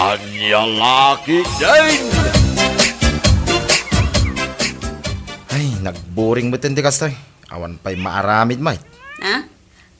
Anya laki din! Ay, nagboring mo tindi kastoy. Awan pa'y maaramid mo. Ha?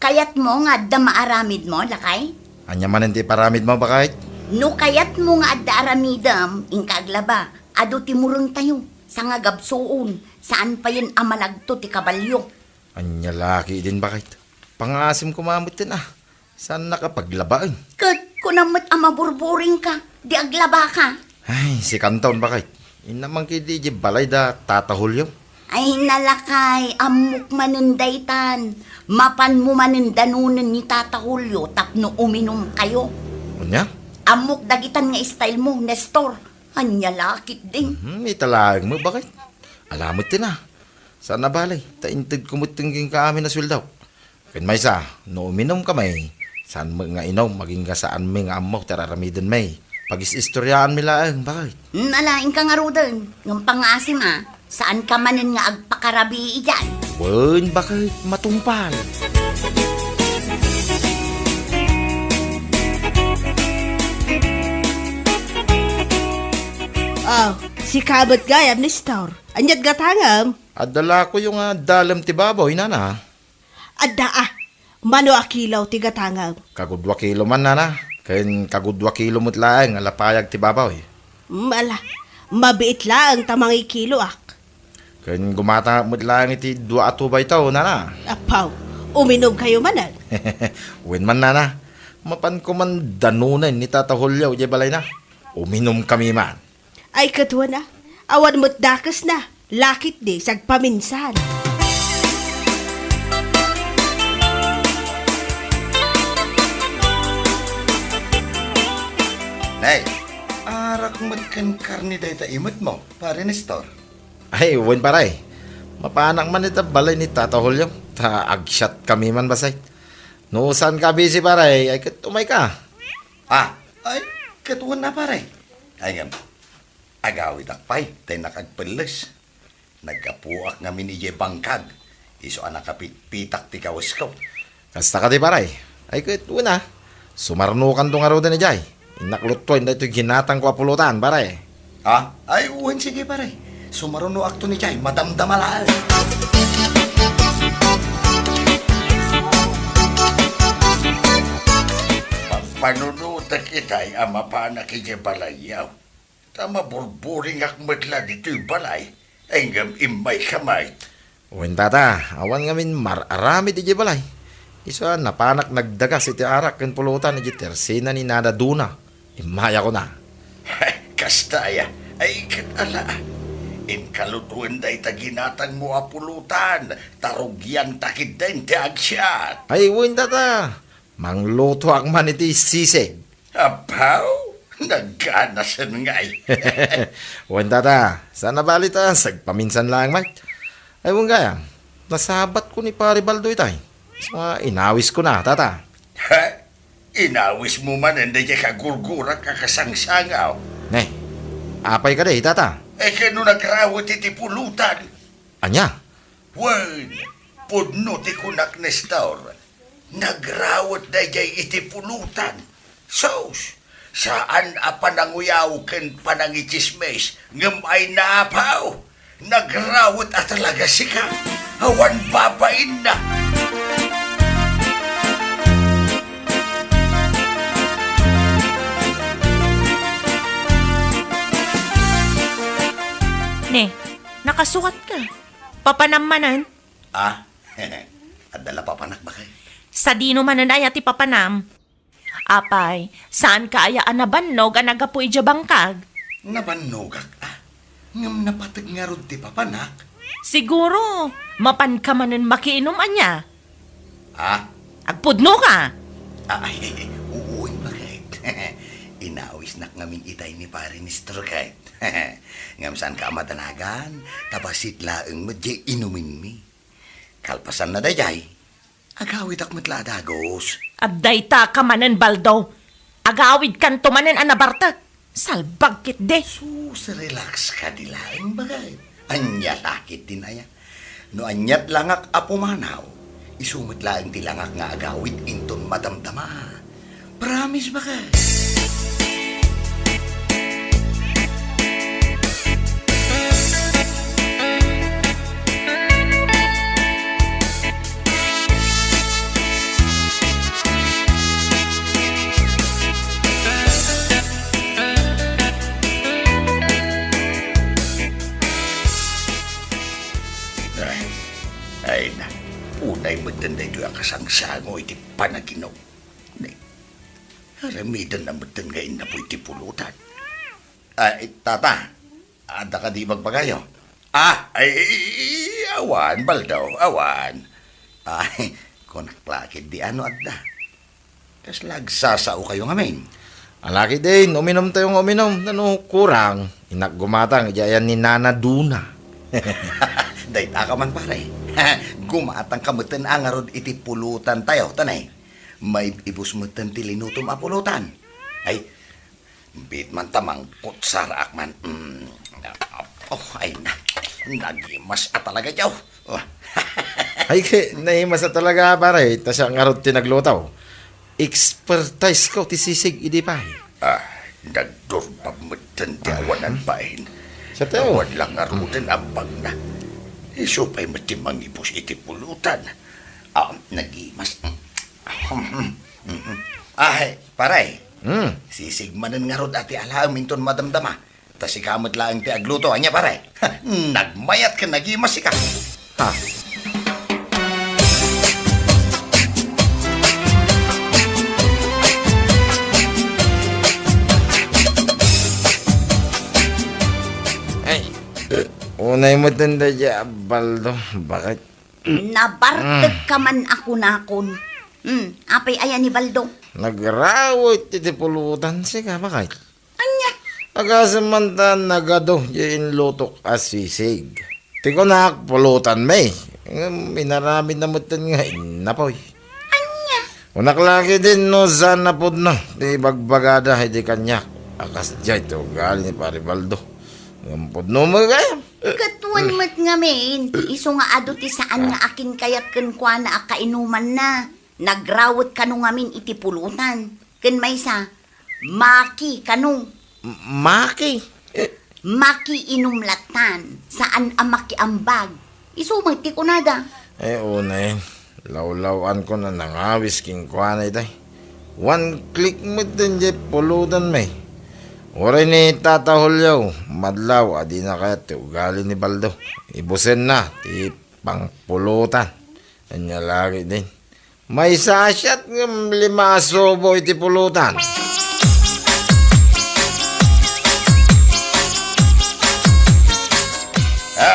Kayat mo nga adda maaramid mo, lakay? Anya man hindi paramid mo ba kahit? No kayat mo nga adda aramidam, inkaglaba, ado timurong tayo, sa nga gabsoon, saan pa yun amalagto ti kabalyo? Anya laki din ba kahit? Pangasim kumamot din ah. Saan nakapaglabaan? Kat, kunamot amaburburing ka, di aglaba ka. Ay, si Kanton ba kahit? Inamang kidi di balay da tatahulyo. Ay nalakay, amok manundaytan, mapan mo manundanunan ni Tata Julio, tapno uminom kayo. Anya? Amok dagitan nga style mo, Nestor. Anya lakit ding. Italag mo ba kahit? Alamot din ah. Saan na balay? Taintid kumutingin ka amin na sweldaw. Kan may sa, no uminom ka may. Saan mo nga inom, maging ka saan may nga amok, tararamidin may. Pag-istoryaan mi laang, bakit? Nalaing ka nga rodan, ng pangasim ah. Saan ka manin nga agpakarabi iyan? Wen, bakit matumpal? Oh, si kabot gayam ni Star. Anyad gatangam. Adala ko yung dalam ti baboy, nana. Adda ah, mano akilaw ti gatangam. Kagudwa kilo man, nana. Kain kagudwa kilo mo't laang, alapayag ti baboy. Ala, mabiit lang tamangi kilo ak. Kain gumata mo't laang iti 2 at 2 ba ito, nana. Apaw, uminom kayo manan. Wen man, nana. Mapan ko man danunan ni Tata Julio, di balay na. Uminom kami man. Ay katwa na, awan mo't dakas na. Lakit di, sagpaminsan. Nay, arak matkan karni day ta imot mo, pare Nestor. Ay, wen paray. Mapanak man ita balay ni Tata Julio. Ta agshot kami man basay. No saan ka busy paray, ay katumay ka. Ay, katuan na pare. Ay ngam, agawit akpay, tay nakagpeles. Nagkapuak nga minije bangkag. Iso anak kapitpitak ti kawas ko. Kasta ka di paray. Ay katuna. Sumarnukan to nga ro din ni Jay. Inaklutoy na ito ginatang ko apulutan paray. Ay, uwan sige pare. Sumaruno akto ni Jay, madamdamalaan. Panunuta kita'y ama pa na balayaw. Tama burburing akmadla dito'y balay. Enggam imay kamay. Wen tata, awan ngamin mararami di balay. Isa napanak nagdagas iti arak ken pulutan ni tersina ni Nada Duna. Imaya ko na. Kastaya, ay katala. In kalutuan da itaginatang mo apulutan. Tarugyan takid din ti agsyat. Ay wen tata, mangluto ak man iti sisig. Apaw, nagkanasan nga'y. Wen tata, sana balita sagpaminsan lang man. Ay wen gaya, nasabat ko ni Pare Baldo itay. So, inawis ko na, tata. Inawis mo man hindi ka kagurgura kakasangsangaw. Ne, apay ka day, tata. Kano nagrawat iti pulutan. Anya? Wen, pudno ti kunak Nestor. Nagrawat na jay iti pulutan. Sos, saan apananguyaw ken panangichismes ngem ay naapaw. Nagrawat at talaga sika. Awan babain na. Ne, nakasukat ka. Papanamanan. Adala pa panak ba kay? Sa dino manan ay ati papanam. Apay, saan ka aya anabannog ang nagapuy dya bangkag? Nabanogak ngam napatag nga ron ti papanak. Siguro, mapan ka manan makiinom anya. Agpudno ka. Ay, uuwin ba kahit? Inawis nak ngamin itay ni pare ni Strokite. Ngam saan ka madanagan, tabasit laeng madya inumin mi. Kalpasan na dayay, agawid ak matla dagos. Abday ta ka manan baldo. Agawid kan tumanan anabartak. Salbagkit de. Sus, relax ka di laeng bagay. Anya lakit din aya. No anyat langak apumanaw, isumit laeng ti langak nga agawid inton madamdama. Promise ba kay? matan na ito ang kasangsango iti panaginaw. Haramidan na matan ngayon na po iti pulutan. Tata, ada ka di magpagayo? Awan, baldaw, awan. Kung naklakid di ano adda. Kas lagsasao kayo ngamin. Alaki din, uminom tayong uminom. Ano, kurang. Inak gumatang, iyayan ni Nana Duna. Dahita ka man pare. Gumatang kamutan ang arod iti pulutan tayo, tanay. May ibus mutan ti linutom a pulutan. Ay, bit man tamang kutsarak man. Ay na. Nagimas at talaga jaw. Ay, naimas na talaga pare. Tas ang arod tinaglutaw. Expertise ko ti sisig idi pa. Nagdurbab matan di awanan pain. Sa tayo. Awan lang arudan ambang na. Iso pa'y matimang ipos iti pulutan. Nagimas. Pare. Sisigmanan nga rod ati alaang minton madamdama. Tas ikamot lang ti agluto, anya pare. Nagmayat ka, nagimas ka. Ha? Ay, unay mo tanda dya, Baldo. Bakit? Nabartag ka man ako nakon. Apay ayan ni Baldo. Nagrawit iti pulutan siya, bakit? Anya? Agasamantan nagado yung lutok asisig. Ti ko nak pulutan may. Minarami na mutan nga inapoy. Anya? Unaklaki din no sana po no. Di bagbagada hindi kanyak. Akas dya ito gali ni Pari Baldo. Ngampod no magayam. Katuan mat nga men. Iso nga ado ti saan nga akin kayat ken kwa na akainuman na. Nagrawat kanu ngamin iti pulutan. Ken maysa, maki kanu. Maki. Maki inumlatan. Saan ang makiambag. Iso magti ko nada. Una lawlawan ko na nangawis king kwa na itay. One click mo din dyan pulutan may. Oray ni Tata Julio, madlaw, adi na kaya ti ugali ni Baldo. Ibusen na, ti pangpulutan. Anya lagi din. May sasyat ng 5 sobo iti pulutan.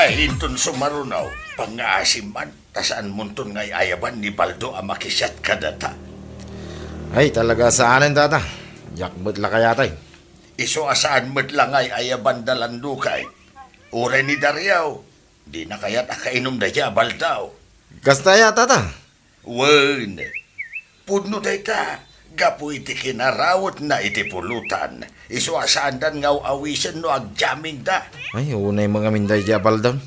Hinton sumarunaw, pang-aasiman, tasaan munton ngay ayaban ni Baldo ang makisyat kadata. Ay, talaga saanin, Tata. Yakbot la kaya tay. Iso asaan mo't lang ay ayaban dalando kay. Ure ni Daryaw, di na kaya't akainom da dya baldaw. Kastaya, Tata. Wen, pudno dayta, gapu iti kinarawot na iti pulutan. Iso asaan dan ngaw awisan no agjaming da. Ay, unay mga minday dya Baldon.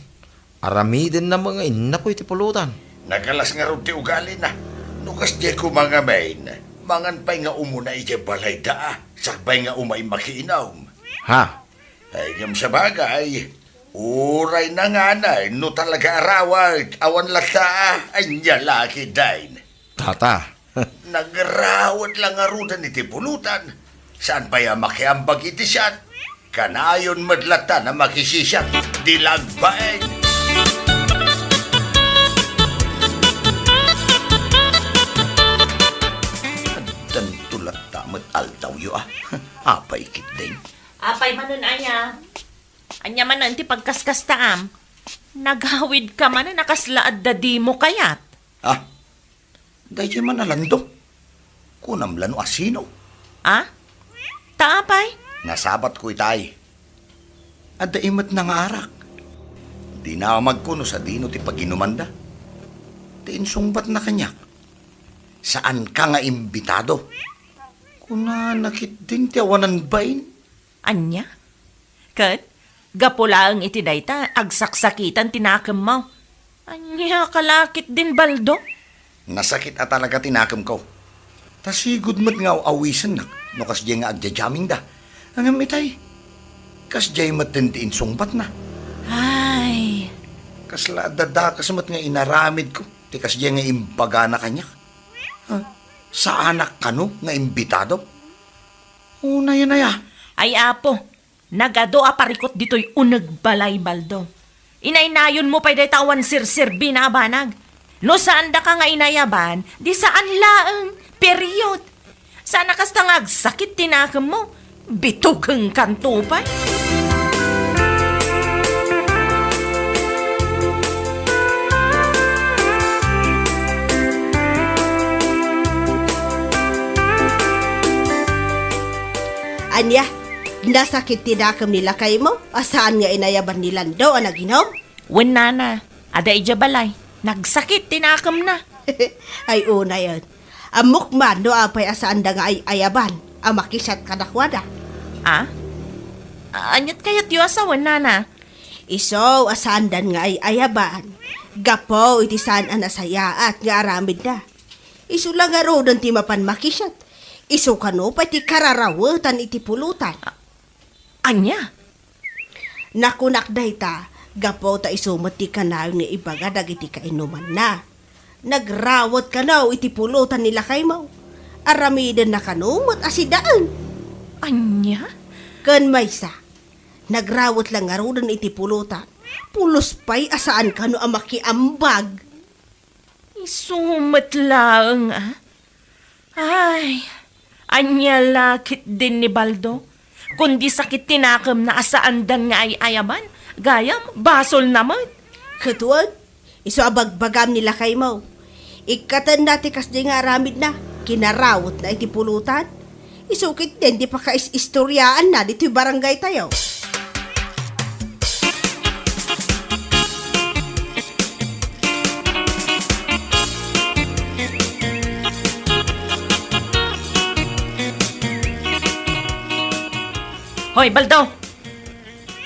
Aramidin na mga ina po iti pulutan. Nagalas nga rin ti ugali na. Nukas di ko mga main. Mangan pa'y nga umuna iti balay da. Sakbay nga umay makiinaw. Ha? Ay, ngam sa bagay. Uray na nga na. No talaga arawat. Awan lata. Ay, nyalaki dain. Tata. Nagrawat lang arudan iti pulutan. Saan pa yung makiambag iti siyan? Kanayon madlata na makisisyan. Dilagbain. Dan tulat tamat altaw yo Apay kit din. Apay manon aya. Anya manon ti pagkaskastaam. Naghawid ka man na nakaslaad da di mo kayat. Dahil man nalando. Kunam lano asino. Taapay? Nasabat ko itay. At daimat na nga arak. Di na magkuno sa dino ti paginumanda. Ti insungbat na kanyak. Saan ka nga imbitado? Kuna nakit din ti awanan bain. Anya? Kat, gapulaang iti dayta, agsaksakitan tinakam mo. Anya, kalakit din baldo? Nasakit at talaga tinakam ko. Tasigod mo't nga awisan na. No kas diya nga agjajaming da. Ang amitay. Kas diya matintiin sungbat na. Ay, Kasla dadakas mo't nga inaramid ko. Ti kas diya nga imbaga na kanya. Sa anak kano nga imbitado? Una yun na ay apo, nagado aparikot dito'y unag balay baldo. Inainayon mo pa'y day tawan sirsir binabanag. No saan da ka nga inayaban, di saan laeng, period. Sana kasta nga sakit tinakam mo, bitugeng kantupay. Anya, nasakit tinakam nila kay mo? Asaan nga inayaban ni Lando ang naginom? Wen nana, ada ija balay, nagsakit tinakam na. Ay una yun. Amok man no apay asaan da nga ay ayaban. Amakisat kadakwada. Ah? Anyat kayat yu asawan nana. Iso asaan dan nga ay ayaban. Gapo iti saan ang nasayaat nga aramid na. Iso lang nga rodon ti mapan makisat. Iso kano pati kararawatan iti pulutan. Anya? Nakunak day ta. Gapo ta isumot ti kanaw nga ibaga dagiti kainuman na. Nagrawat kanaw iti pulutan nila kay mo. Aramiden na kanumot asidaan. Anya? Kan maysa. Nagrawat lang nga rodon iti pulutan. Pulos pa'y asaan kano ang makiambag. Isumat lang ah. Ay, anya lakit din ni Baldo. Kundi sakit tinakam na asaan dan nga ay ayaman. Gayam, basol naman. Katuan, iso abagbagam nila kay mo. Ikatan nati kas di nga aramid na. Kinarawat na iti pulutan. Isukit din, di pa ka-istoryaan na dito'y barangay tayo. Hoy, Baldo!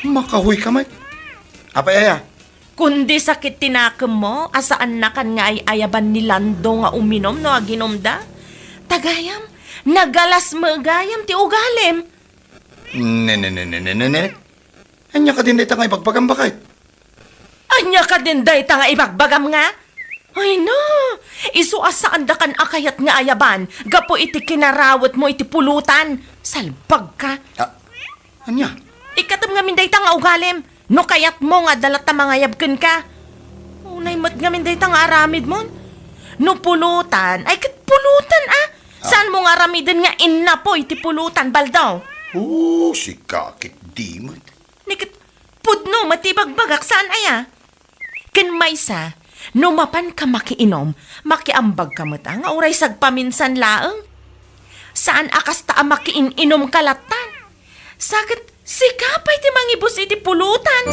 Makahuy ka, Mike. Apay aya? Kundi sakit tinakam mo, asaan na kan nga ay ayaban ni Lando nga uminom no aginom da? Tagayam, nagalas magayam ti ugalim. Ne. Anya ka din dito nga ipagbagam bakit? Anya ka din day ta nga ibagbagam nga? Ay no, iso asaan da kan akayat nga ayaban, gapo iti kinarawat mo iti pulutan. Salbag ka. Anya? Ikatam nga minday ta nga ugalim, no kayat mo nga dalat ta mga yabken ka. Unay mat nga minday ta nga aramid mo. No pulutan, ay kat pulutan ah. Saan mo nga aramidin nga inna po iti pulutan, Baldaw? Si kakit di mo. Nikit, pudno matibagbagak saan aya? Ken maysa, no mapan ka makiinom, makiambag ka mata nga uray sagpaminsan laeng. Saan akas ta makiin-inom kalatan? Sakit, sikapay ti mangibus iti pulutan.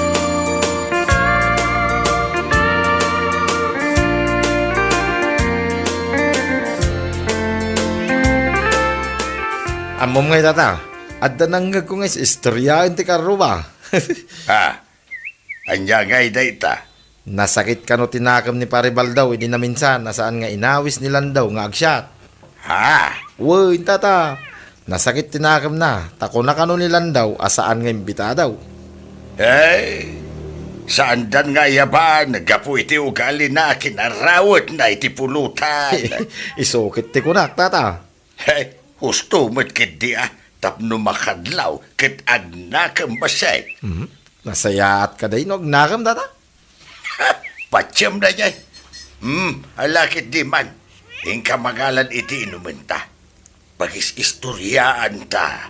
Amom ngay tata. Adda nanggag ko nga sa istoryaan ti karuba. Anya nga ita. Nasakit ka no tinakam ni Pare Baldaw, hindi na minsan, nasaan nga inawis ni Landaw nga agsyat. Woy, tata. Nasakit tinakam na, tako na kano ni Landaw, asaan nga imbita daw. Saan dan nga yaban, nagapu iti ugali na kinarawat na iti pulutan. Isukit ti kunak, tata. Husto mo't kit di tapno makadlaw, kit agnakam basay. Nasayaat ka day, no, agnakam, tata. Patsam na yan. Alakit di man. Hingka magalan iti inuman ta. Pagis-istoryaan ta.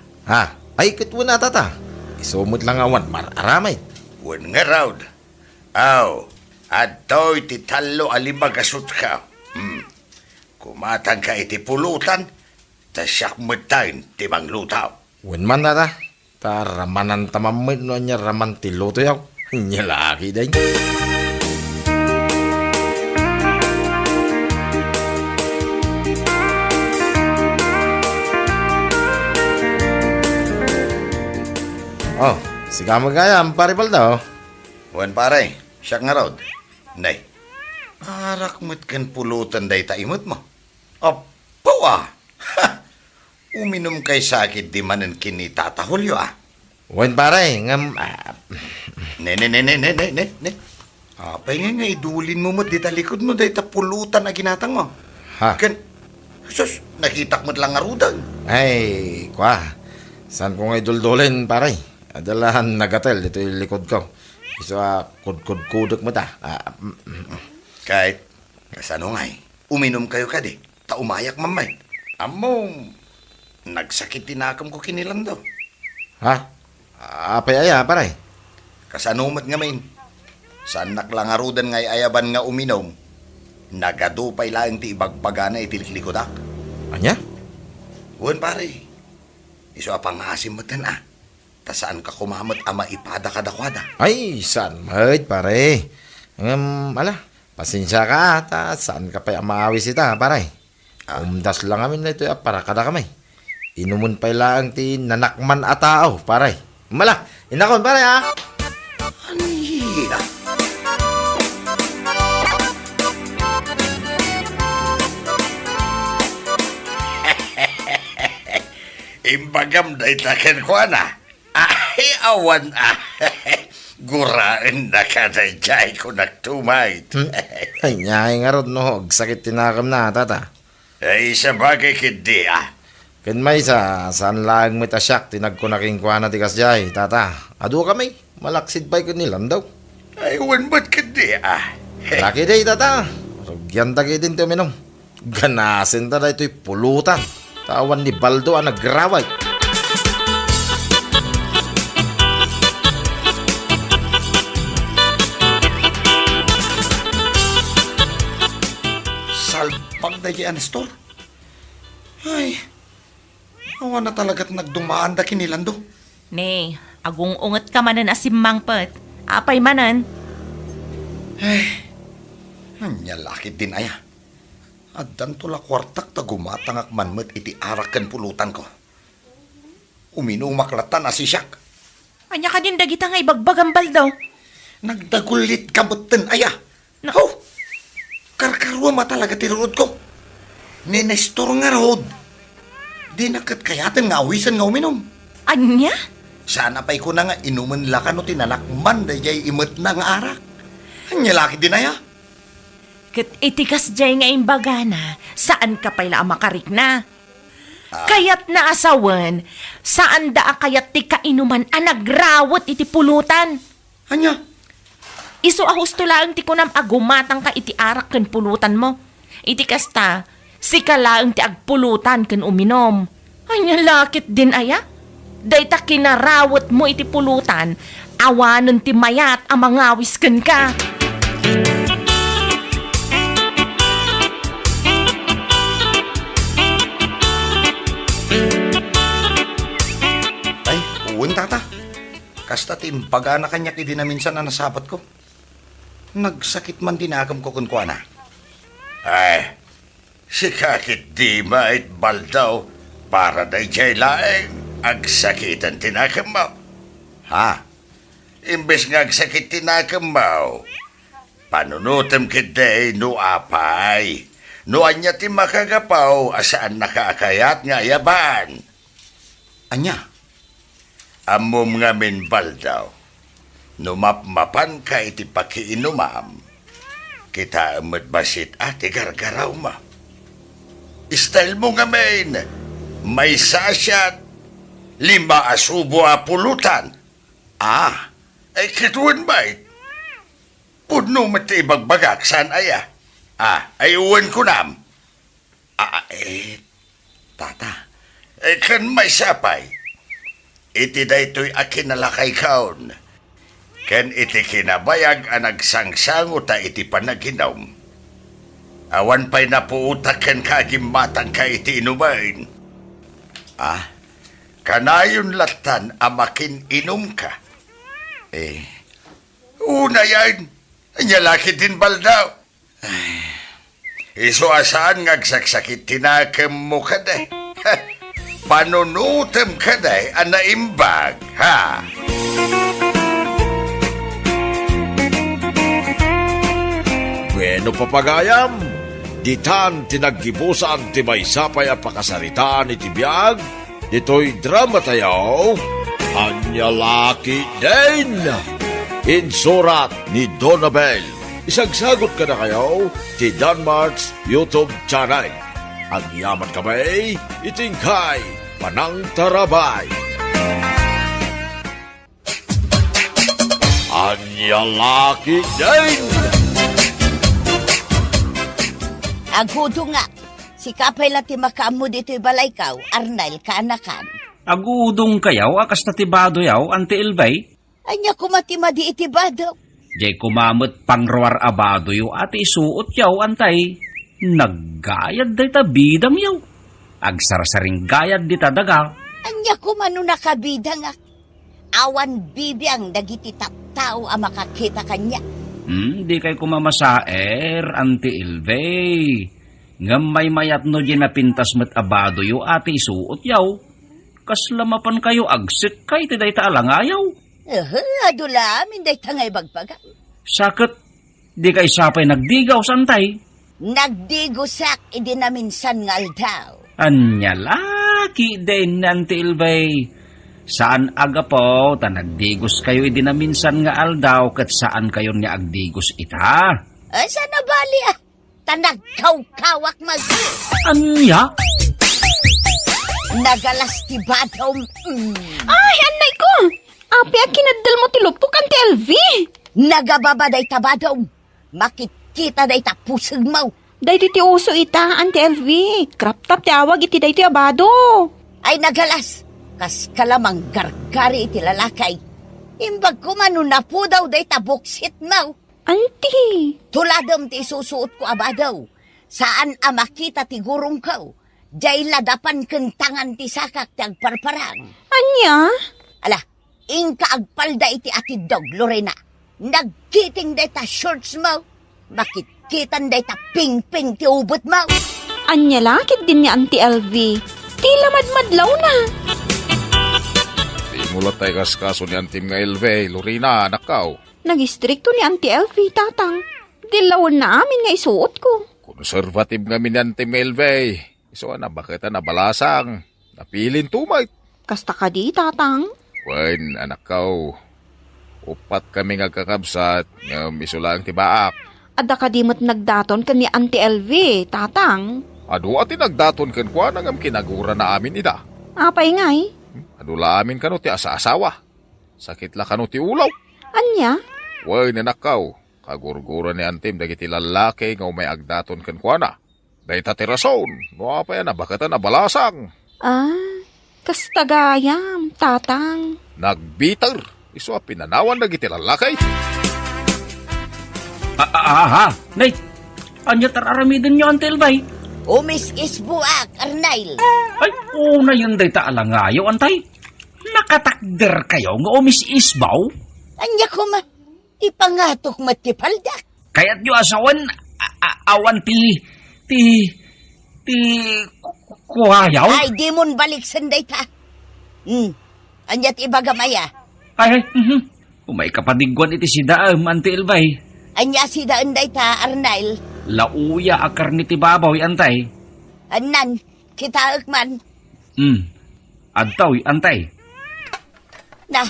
Ay, kitwa na, tata. Isumot lang awan, mararamay. Wan nga raud. Aw, adto'y ti talo alimagasot ka. Kumatang ka iti pulutan, tasyak matain ti manglutaw. Wen man, tata. Taramanan tamamit no niya raman ti luto yaw. Nya laki day. Oh, siga magayam, Pare Baldaw. Wan pare, siyak nga raw. Nay, arak mo't kan pulutan day taimot mo. Apaw Uminom kay sakit di manan kini tatahulyo Wen pare, ngam... Ne. Apay nga idulin mo di talikod mo day tapulutan na ginatang mo. Sus, nakitak mo't lang arudan. Ay, kwa. Saan ko nga iduldulin, pare? Adalahan nagatel, dito yung likod ko. Isa kudkudkudok mo ta. Kahit Kasano ngay, uminom kayo ka di. Taumayak mamay. Amo, nagsakit tinakam ko kinilando. Ha? Apay aya, paray. Kasanumat nga main. Saan naklangarudan ngay ayaban nga uminom. Nagadupay lang ti ibagbagana itilikikodak. Anya? Wan pare. Iso apang asim matan ah. Ta saan ka kumamat ama ipada kadakwada. Ay, saan mahid, pare? Pasensya ka, saan ka pa maawis ita, pare? Umdas lang amin na ito, para kada kamay. Inumun pa lang ti nanakman atao, pare. Mala, inakon, pare, ha? Anira. Imbagam da itaken ko na. Ay, awan Guraan na ka na jay ko nagtumay. Ay, nyay nga ron, no. Sakit tinakam na, tata. Ay, sa bagay kindi Ken may saan lang may tasyak, tinagkunaking kwa na tikas jay, tata. Ado kami, malaksid pa ko nilang daw. Ay, wan ba't kindi Laki day, tata. Rugyan tagi din tuminom. Ganasin ta na ito'y pulutan. Tawan ni Baldo ang nagraway. Salpag na yan, Nestor. Ay, awa na talaga't nagdumaan da kinilando. Ne, agong unget ka manan asimang pet. Apay manan. Anya lakit din aya. Addan tula kwartak ta gumatangak manmet iti arakan pulutan ko. Uminumaklatan na si Siak. Anya ka din dagita nga ibagbagang baldaw. Nagdagulit kabutten aya. Na- Ho! Karkarwa matalaga tirurod ko. Ni Nestor nga rood. Di nakat kayatan nga awisan nga uminom. Anya? Sana pa'y ko na nga inuman laka no tinanakman da jay imet na nga arak. Anya lakit din aya. Kat itikas jay nga imbagana, saan ka pala makarik na? Kayat na asawan, saan da kayat ti kainuman nagrawot iti pulutan? Anya? Iso ahusto lang ti kunam agumatang ka iti arak ken pulutan mo. Iti kasta, si kalaang ti agpulutan ken uminom. Anya lakit din aya? Dayta kinarawot mo iti pulutan, awanon ti mayat ang mangawis ken ka. Ay, uwan tata. Kasta timpaga na kanya kidi na minsan na nasapat ko. Nagsakit man dinagam ko kun kuana. Ay, si kakit di mait baldaw para da jay laeng agsakitan tinakam mo. Ha? Imbes nga agsakit tinakam mo, panunutem kiday no apay. No anya ti makagapaw asaan nakaakayat nga yaban. Anya? Amom nga min baldaw. Numapmapan ka iti pakiinumam. Kita amat basit ati gargaraw mo. Style mo nga main. May sasyat. 5 asubo a pulutan. Ay kituan bait. Pudno mati ibagbagak saan aya. Ay uwan ko nam. Tata. Ay kan may sapay. Iti daytoy akin nalakay kaon. Ken iti kinabayag ang nagsangsango ta iti panaginom. Awan pa'y napuutak ken kagimatang ka iti inumain. Kanayon latan amakin inom ka. Una yan. Anya laki din baldaw. Iso asaan ngagsaksakit tinakam mo ka day. Panunutem ka day ang naimbag, ha? Bueno papagayam, ditan tinaggibusan ti may sapay a pakasaritaan iti biyag, dito'y drama tayo, Anya Laki din. Insurat ni Donabel. Isagsagot ka na kayo ti Danmarks YouTube channel. Ang yaman kamay, itingkay, Panang Tarabay. Anya Laki din. Agudo nga. Si kapay lang ti makaam mo dito'y balay kaw, Arnel, kaanakan. Agudong kayaw, akas natibado yaw, Ante Elvay. Anya kumatima di itibado. Jay kumamot pangrawar abado yaw, ati isuot yaw, antay. Naggayad day ta bidang yaw. Agsarsaring gayad di ta daga. Anya kumano nakabida nga. Awan bibiyang dagiti tao ang makakita kanya. Di kay kumamasaer, Ante Elvay. Ngam may mayat no di napintas met abado yaw, ati isuot yaw. Kaslamapan kayo agsik kay ti day ta alangayaw. Adula, minday tangay bagbaga. Sakit, di kay sapay nagdigaw santay. Nagdigusak, idi na minsan nga aldaw. Anya laki din Ante Elvay. Saan aga po, ta nagdigos kayo idi na minsan nga aldaw, kat saan kayo niya agdigos ita? Ay, sana bali ah. Tanagkaw-kawak mag... Anya? Nagalas ti badaw. Ay, anay ko! Api ang kinadal mo tilupok, Ante LV. Nagababaday tabadaw. Makikita day tapusag mo. Day ti uso ita, Ante LV. Krap tap ti awag iti day ti abado. Ay nagalas. Kas kalamang gargari iti lalakay. Imbag ko manu na po daw day tabuksit mo. Auntie. Tuladam ti susuot ko abadaw. Saan makita ti gurong ko? Jay ladapan kentangan ti sakak ti agparparang. Anya? Ala, ingka agpalda iti ati dog, Lorena. Nagkiting day ta shorts mo. Makitkitan day ta ping-ping ti ubot mo. Anya lakit din ni Auntie LV. Tila madmadlaw na. Di mulat tayo kaso ni Antim nga Elve, Lorena, nakaw. Nagistrikto ni Auntie LV, tatang. Dilawan na amin nga isuot ko. Konservative nga min Antim Elve. Iso na, bakit na balasang? Napilin tumay. Kasta ka di, tatang. Wen, anak kaw. Upat kami nga kakabsat, nga misulang tibaak. Ada ka di mo't nagdaton ka ni Auntie LV, tatang. Adu ati nagdaton ken kwa nangam kinagura na amin ida. Apay ngay. Adula amin kano ti asa-asawa. Sakit la kano ti ulaw. Anya? Wen, anak kaw. Kagurgura ni Antim dagiti lalaki nga may agdaton ken kwa na. Dahita ti rason. No apay na, bakit na balasang. Kasta gayam, tatang. Nagbiter. Iso pinanawan dagiti lalaki. Nay, anya tararamidin niyo, Ante Elvay. Umis-is buak, Arnel. Ay, una yun day ta alangayo, antay. Nakatakder kayo nga umis-isbaw. Anya ko ma, ipangatok matipaldak. Kaya't yu asawan, awan ti kuhayaw. Ay, di mon balik sanday ta. Anyat ibagamaya. Ay, umay kapadigwan iti si Daam, Ante Elvay. Anya si daanday ta, Arnel. Lauya akar ni ti babaw, antay. Anan, kita akman. Adtaw, antay. Na,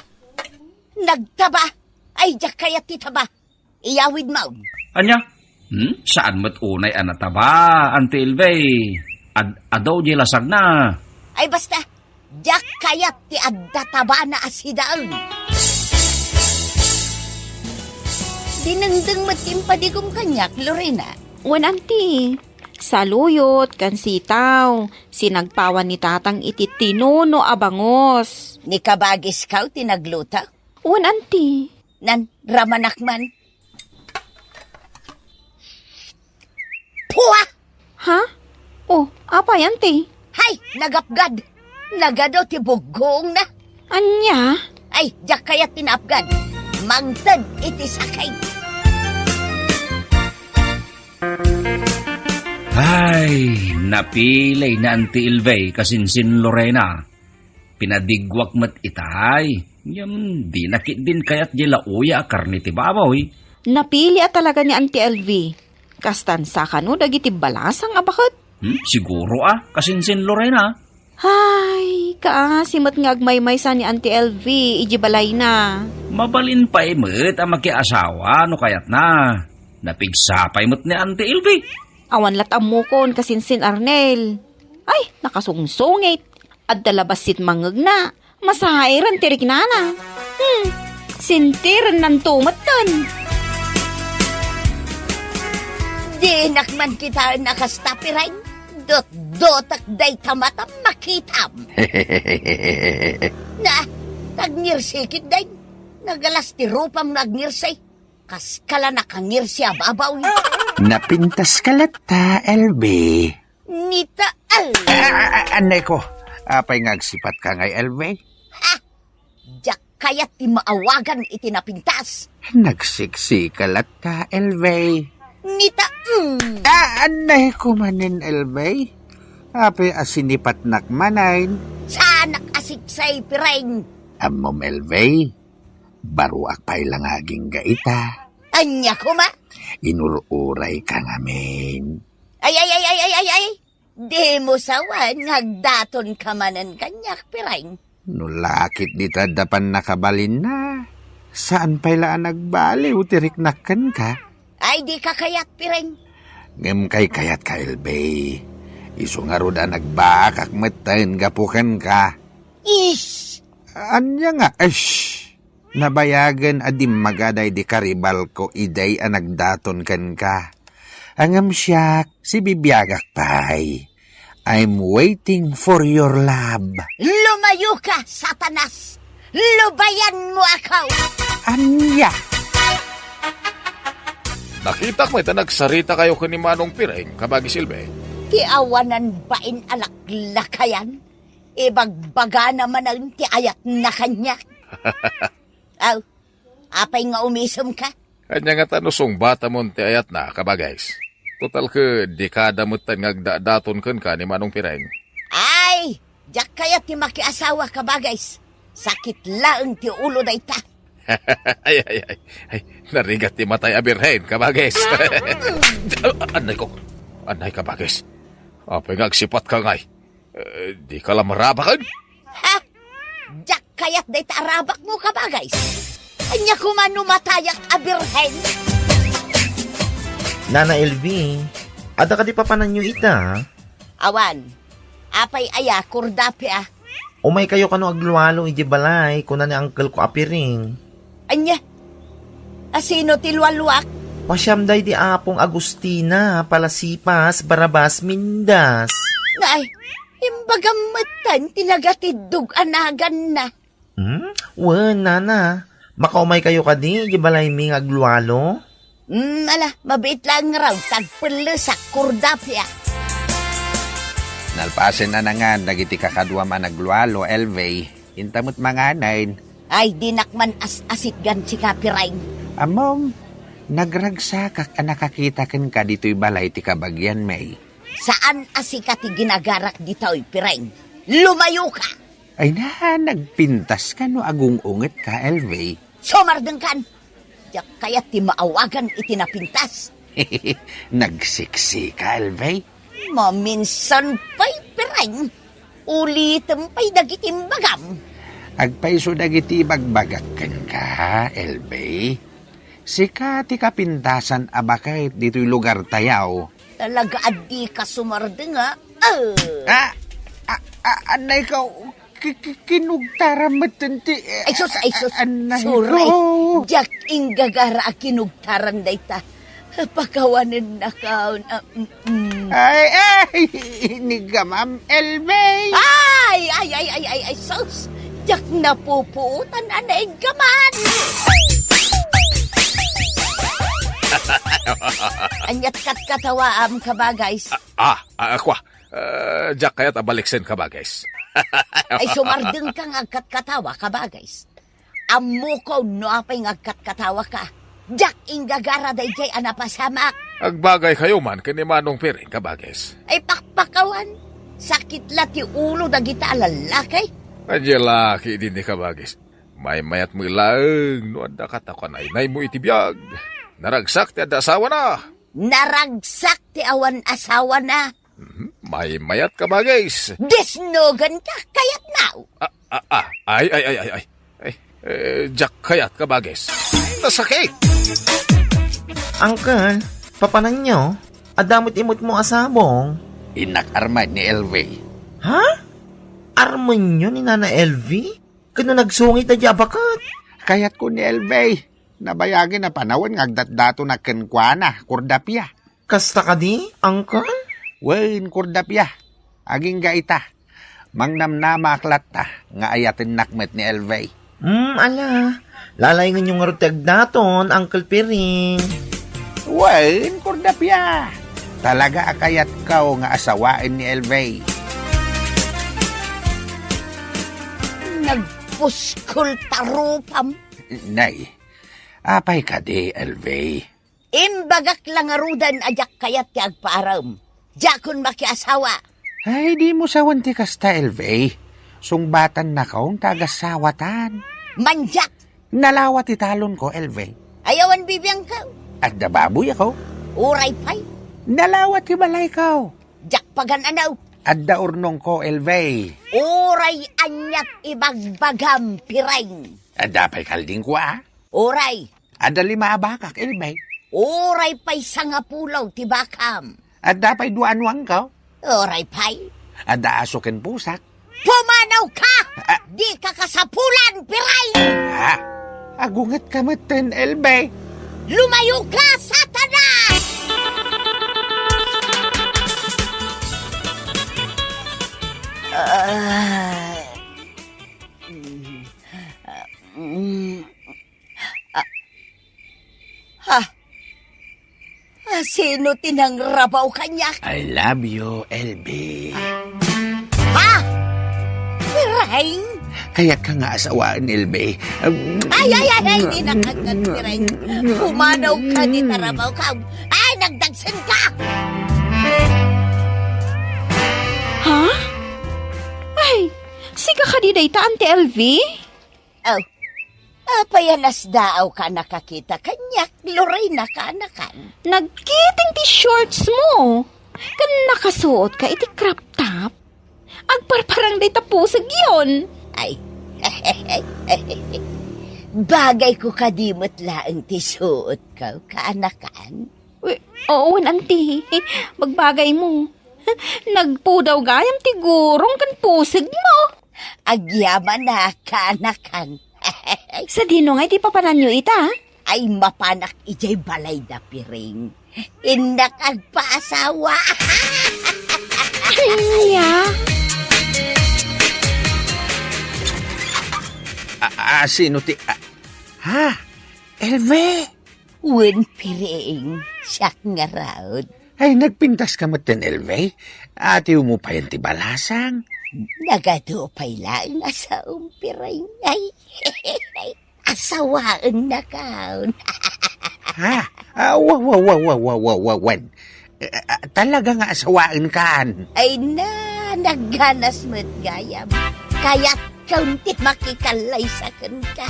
nagtaba. Ay, jak kayat ti taba. Iyawid mo. Anya? Saan mo't unay anataba, Ante Elvay? Adaw di lasag na. Ay, basta, jak kayat ti addataba na asidaan. Dinengdeng matimpa-digong kanyak, Lorena. Wan, Auntie. Saluyot, kansitaw. Sinagpawan ni tatang iti tinuno abangos. Ni kabagis kaw tinagluta. Wan, Auntie. Nan, ramanakman. Puwa! Ha? Oh, apay, Auntie. Hay, nagapgad. Nagado ti bugong na. Anya? Ay, jak kayat tinapgad. Mangtad iti sakay. Ay, napilay na Ante Elvay kasinsin Lorena. Pinadigwak mat itay. Di nakit din kayat di lauya akar ni ti babaw. Napili at talaga ni Auntie LV. Kastan sa kano dagiti balasang abakot. Siguro kasinsin Lorena. Hay, kaasimot nga agmaymay sa ni Auntie LV, ijibalay na. Mabalin pa imot ang makiasawa no kayat na. Napigsapay mo't ni Ante Elvay. Awan latam mo kon kasinsin Arnel. Ay, nakasungsungit. At dalabasit mangag na. Masahairan tirik nana. Sintiran ng tumatan. Di nakman kita nakastapiray. Dot-dotak day tamatam makitam. Na, nagnirsikit day. Nagalas ti rupam nagngirsay. Kaskala nakangirsi ababaw. Napintas ka lata, LB. Nita al. Anay ko, apay ngagsipat ka ngay, LB? Jak kayat ti maawagan iti napintas. Nagsiksi ka lata, LB. Nita Anay ko manin, LB. Apay asinipat nakmanain. Sanak asiksay pireng. Amom, LB. Baruak pa'y lang aging gaita. Anya ko ma? Inururay ka ngamin. Ay. Di mo sawan, ngagdaton ka manan kanyak pireng. Nulakit di tadapan nakabalin na. Saan pa'y laan nagbaliw, tiriknakan ka? Ay di ka kayat pireng. Ngem kay kayat ka, LB. Iso nga roda nagbakak matayin gapukan ka. Ish! Anya nga, nabayagan adim magaday di karibal ko iday anagdaton kan ka. Angam siyak, si bibiyagak pay. I'm waiting for your love. Lumayo ka, Satanas! Lubayan mo ako! Anya? Nakita ko ita nagsarita kayo ni Manong Pireng, kabagi silbi. Tiawanan bain alaklakayan? Ibagbaga naman ang tiayat na kanyak. Aw, apay nga umisom ka? Kanya nga tanusong bata mo ti ayat na, kabagays. Total ke, dekada mutan ngagdadaton ka ni Manong Pireng. Ay, jak kaya ti makiasawa ka bagays. Sakit laeng ti ulo da ita. ay, narigat ti matay abirhen, kabagays. Anay kabagays. Apay ngagsipat ka ngay. Di ka lang marabakan? Ha? Jak kayat da ita arabak mo ka bagays. Anya kumano matayak abirhen. Nana LV, ada ka di papanan nyo ita? Awan, apay aya kurdapi ah. Umay kayo kano agluwalo iji balay, kuna ni uncle ko apiring. Anya, asino tilwaluak? Pasyamday di apong Agustina, Palasipas, Barabas, Mindas. Ngay, imbagamatan tinagatidug anagan na. Nana. Baka umay kayo ka di, iji balay ming agluwalo? Ala, mabait lang raw, tagpalasak kurdapya. Nalpasin na nga, nagiti kakadwa man naglualo, LV. Intamot manganain. Ay, dinakman asit gan si Kapirain. Amom, nagragsakak nakakita kan ka dito'y balay ti kabagyan, May. Saan asika ti ginagarak dito'y Pirain? Lumayo ka! Ay na, nagpintas ka no agung ungit ka, LV. Sumardeng kan! Diyak kaya ti maawagan iti napintas. Nagsiksi ka, LV. Maminsan pa'y Pirain. Ulitem pa'y dagitim bagam. Agpaiso dagiti bagbagakan ka, LV. Sika ti kapintasan abakait dito'y lugar tayaw. Talaga adi ka sumardeng nga. Anay ka, kinugtaran matanti. Ay sus, Anay Suray, ko. jak inggagara a kinugtaran dayta. Pakawanan na kaon. Ay, iniga ma'am, LV. Ay, sus. Jak napupuutan anay gaman. Anyat kat katawaam ka ba, guys? Akwa. Jack kaya tabaliksen ka ba, guys? Ay sumardeng ka ngagkat katawa ka ba, guys? Ammo ko no apay ngagkat katawa ka. Jak inggagara day jay anapasamak. Agbagay kayo man kani Manong Pireng ka ba, guys? Ay pakpakawan. Sakit lati ulo dagita alalakay. Andiyan laki din ni ka ba, guys? May mayat mo lang. No, anda katakan ay nay mo itibiyag. Naragsak ti ada asawa na. Naragsak ti awan asawa na. May mayat ka ba, guys? Desnogan ka kayat now. Ay. Jack kayat ka ba, guys? Nasakit. Uncle, papanan nyo? Adamot-imot mo asabong. Inakarmad ni LV. Ha? Arman nyo ni Nana LV? Kano nagsungit na diabakat? Kayat ko ni LV. Nabayagin na panahon ngagdat-dato na kenkwana, kurdapya. Kasta ka di, Uncle? Wen kordapya, aging gaita. Mangnamnama aklat ta, nga ayatin nakmet ni Elvay. Ala. Lalay nga yung ngarutag daton, Uncle Piring. Wen kordapya, talaga akayat kao nga asawain ni Elvay. Nagpuskol tarupam. Nay, apay ka di, Elvay. Imbagak lang arudan ajak kayat ti agpaaram. Jakon makiasawa. Ay, di mo sawan ti kasta, Elvay. Sungbatan na kaong tagasawatan. Manjak. Nalawat italon ko, Elvay. Ayawan bibiyang ka. At dababoy ako. Uray pay. Nalawat ti balay ko. Jak pagan anaw. At daurnong ko, Elvay. Uray anyat ibagbagam pirain. At dapay kalding ko, ah. Uray. At lima abakak, Elvay. Uray pay sangapulaw ti bakam. At dapay duanwang ko. Uray pay. At daasukin pusak. Pumanaw ka! Di ka kasapulan, piray! Ha? Agungat ka matin, Elvay. Lumayo ka, Satanas! Sino tinangrabaw kanya? I love you, Elvay. Ha? Piray? Kaya ka nga asawaan, Elvay. Ay, di nakagat, piray. Pumanaw ka, di tarabaw ka. Ay, nagdagsan ka! Ha? Ay, siga ka di dayta, Ante LV? Oh, payanas daaw ka nakakita kanyak, Lorena ka anakan. Nagkiting ti shorts mo. Kan nakasuot ka iti crop top. Agparparang dayta pusag yun. Ay, bagay ko kadimot laang ti suot ka, kaanakan. Oo, Ante. Magbagay mo. Nagpudaw gayam ti gurong kan pusag mo. Agyaman na kaanakan. Sa dino nga iti papananyo ita. Ay mapanak ijay balay da piring. Indak agpaasawa. Ay, Sino ti... ha? Elvay? Wen piring, siyak nga raod. Ay, nagpintas ka matin, Elvay. Ati mo pa yan ti balasang. Nagadupay lang sa umpiring. Ay, asawaan na kaon. Ha? Wan. Talaga nga asawaan kan. Ay na, nagganas mo't gayam. Kaya't kaunti makikalay sa kanta.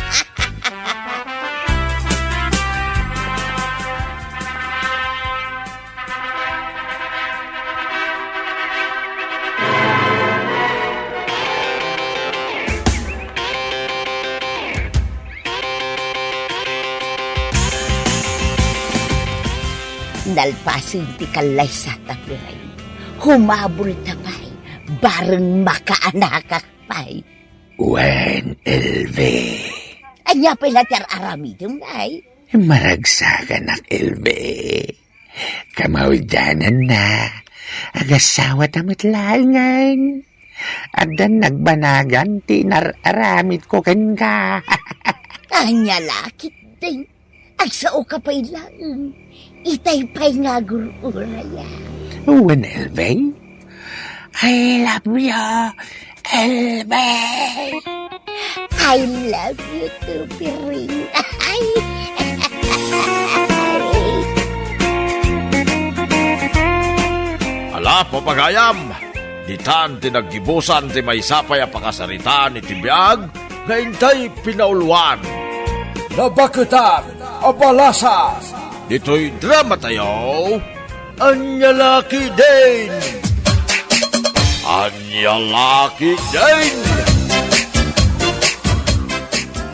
Nalpasin ti kalay sa tapiray. Humabol tapay, bareng makaanakak pay. Wen, Elvay. Anya pala tiar aramidong ay. Maragsagan ak, Elvay. Kamawdanan na. Agasawa tamit langan. Adan nagbanagan, tinararamid ko kan ka. Anya lakit din. Agsao ka pa'y lang. Itay pa'y nga gururaya. Wen, Elvay. I love you, Elvay. I love you too, Piring. Ay. Ala, papagayam! Ditan tinaggibusan ti may sapay a pakasarita ni Tibiyag na intay pinauluan. Nabakutan, abalasa. Dito'y drama tayo, Anyalaki din! Anyalaki din!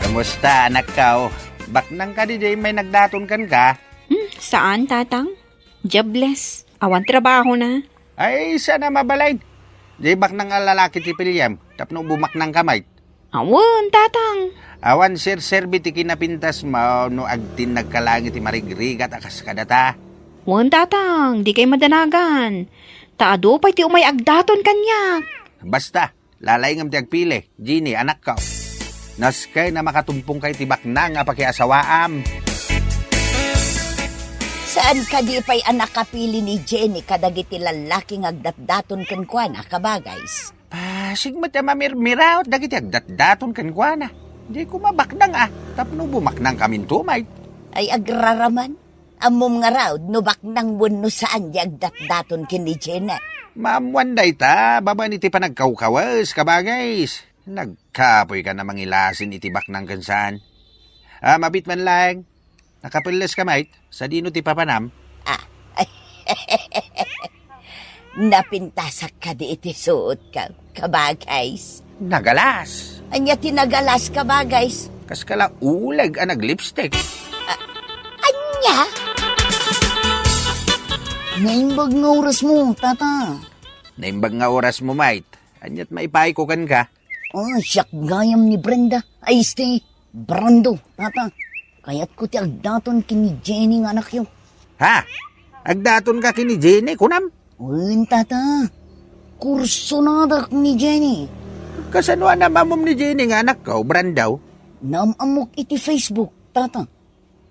Kamusta, anak ka? Baknang ka di may nagdaton kan ka? Saan, tatang? Jobless. Awan trabaho na. Ay, sana mabalay. Di baknang lalaki ti Pilyam, tapno bumaknang kamay. Awan, tatang. Awan sir-serbi ti kinapintas mo no agtin nagkalangi ti marigrigat akas kadata. Wan tatang, di kay madanagan. Taado pa ti umay agdaton kanyak. Basta, lalay ngam ti agpili. Jenny, anak ka. Naskay na makatumpong kay tibak na nga pakiasawaam. Saan ka di pa'y anak kapili ni Jenny kadagiti lalaking agdatdaton ken kuana kabagays? Pasig mo tayo mamirmiraot dagiti agdat-daton kan kwa na. Di ko mabaknang tapno bumaknang kamin tumay. Ay agraraman. Amom nga raw, no baknang wenno saan di agdatdaton ken ni Jenny. Maamuan day ta, baba ni ti panagkawkawas kabagays. Nagkapoy ka na mangilasin iti baknang kansan. Mabit man lang. Nakapilas ka, mate. Sa dino ti papanam. Napintasak ka di iti suot ka, kabagays. Nagalas. Anya tinagalas kabagays. Kas kala ulag ang nag-lipstick. Anya? Naimbag nga oras mo, tata. Naimbag nga oras mo, mate. Anyat maipay ko kan ka. Siyak gayam ni Brenda. Ay, Brando, tata. Kaya't ko ti agdaton kini Jenny nga anak yun. Ha? Agdaton ka kini Jenny, kunam? Uy, tata. Kurso na adak ni Jenny. Kasano na mamom ni Jenny nga anak ka, Brandaw? Namamok iti Facebook, tata.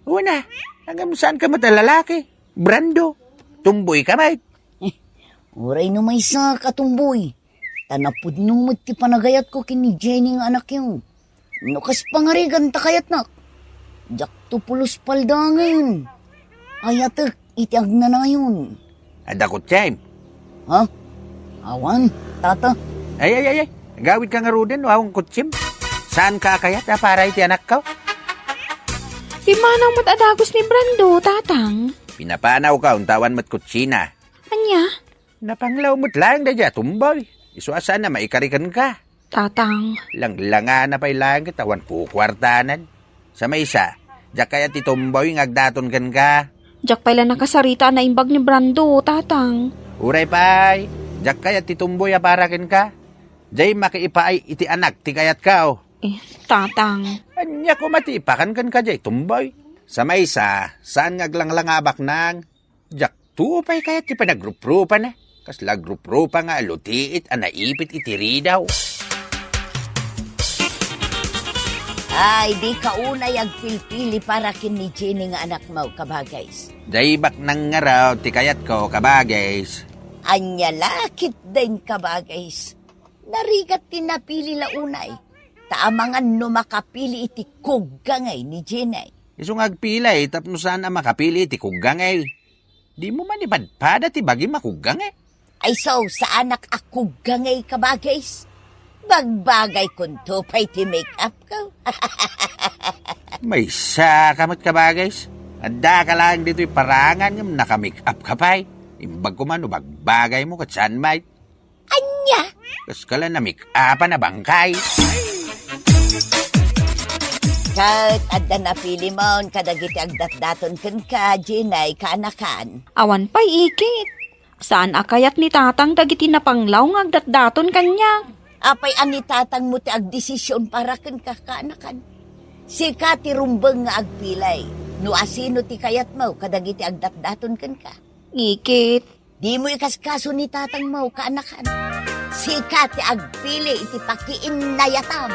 Una, hanggang saan ka matalalaki? Brando, tumboy ka, mate. Uray no may sa katumboy. Tanapod nung ti panagayat ko kini Jenny nga anak yun. Nukas pangarigan takayat na. Jak tupulos paldangan. Ayatek, itiag na na yun. Adakot time. Ha? Awan, tata. Ay. Gawid ka nga ruden, wawang kutsim. Saan ka kayat para iti anak ka? Pimanang matadagos ni Brando, tatang. Pinapanaw ka, untawan mat kutsina. Anya? Napanglaw mo't lang da dya, tumboy. Isuasan na maikarikan ka. Tatang. Langlanga na pa'y lang katawan po kwartanan. Sa may isa, dya kaya titumboy ngagdaton kan ka. Jak pala nakasarita na imbag ni Brando, tatang. Uray pa'y, dya kaya titumboy aparakin ka. Diyay makiipaay iti anak ti kayat ka. Tatang. Anya ko matipakan kan ka diyay tumboy. Sa may isa, saan ngaglanglangabak nang, dyak tupay kaya ti panagrup-rupa na. Kasla grup-rupa nga lutiit anaipit itiri daw. Ay, di ka unay agpilpili para kin ni Jenny nga anak mo, kabagays. Daybak nang nga raw, ti kayat ko, kabagays. Anya lakit din, kabagays. Narigat tinapili la unay. Taamangan no makapili iti kugangay ni Jenny. Isong agpilay, tapno saan ang makapili iti kugangay. Di mo man ipadpada ti bagi makugangay. Ay so, sa anak akugangay, kabagays. Bagbagay kung tupay ti make-up ko. May sakamat ka ba, guys? Adda ka lang dito'y parangan ng naka-make-up ka pa. Imbag ko man o bagbagay mo katsan, mate. Anya? Kas ka lang na make-upan na bangkay. Kat, adda na pili mo, kadagiti agdat-daton kan ka, Jenay, kaanakan. Awan pa'y ikit. Saan akayat ni tatang dagiti napanglaw ng agdat-daton kanya? Apay anitatang mo ti agdesisyon para kan kakaanakan. Si Kati rumbeng nga agpilay. No asino ti kayat mo, kadagiti agdat-daton kan ka. Ikit. Di mo ikaskaso ni tatang mo, kaanakan. Si Kati agpili, iti pakiin na yatam.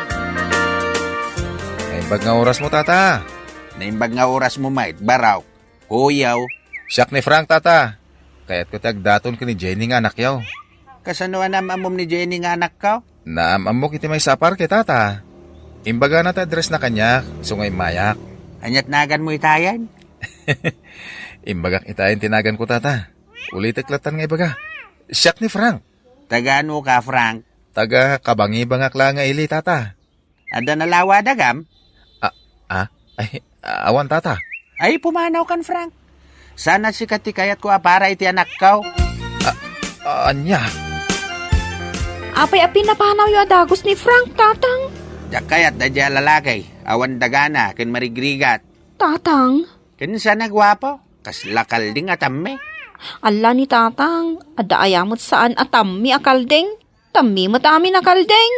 Naimbag nga oras mo, tata. Naimbag nga oras mo, mate. Baraw. Huyaw. Siyak ni Frank, tata. Kaya't ko tagdaton ka ni Jenny nga anak yaw. Kasano na mamom ni Jenny nga anak ka? Naamamok iti may sapar kay tata. Imbaga na ta address na kanya, sungay mayak. Anyat nagan mo itayan? Imbagak itayan tinagan ko, tata. Ulit-iklatan nga ibaga. Siyak ni Frank. Tagano ka, Frank? Taga kabangi-bangak lang nga ili, tata. Ada nalawa dagam? Ay, awan, tata. Ay, pumanaw kan, Frank. Sana si katikayat ko para iti anak ka. Anya? Apay napanaw yung adagos ni Frank, tatang. Jakayat da dya lalakay. Awan dagana, kin marigrigat. Tatang. Kin sa nagwapo, kas lakal ding atame. Ala ni tatang, ada ayamot saan atammi akaldeng. Tammi matami akaldeng.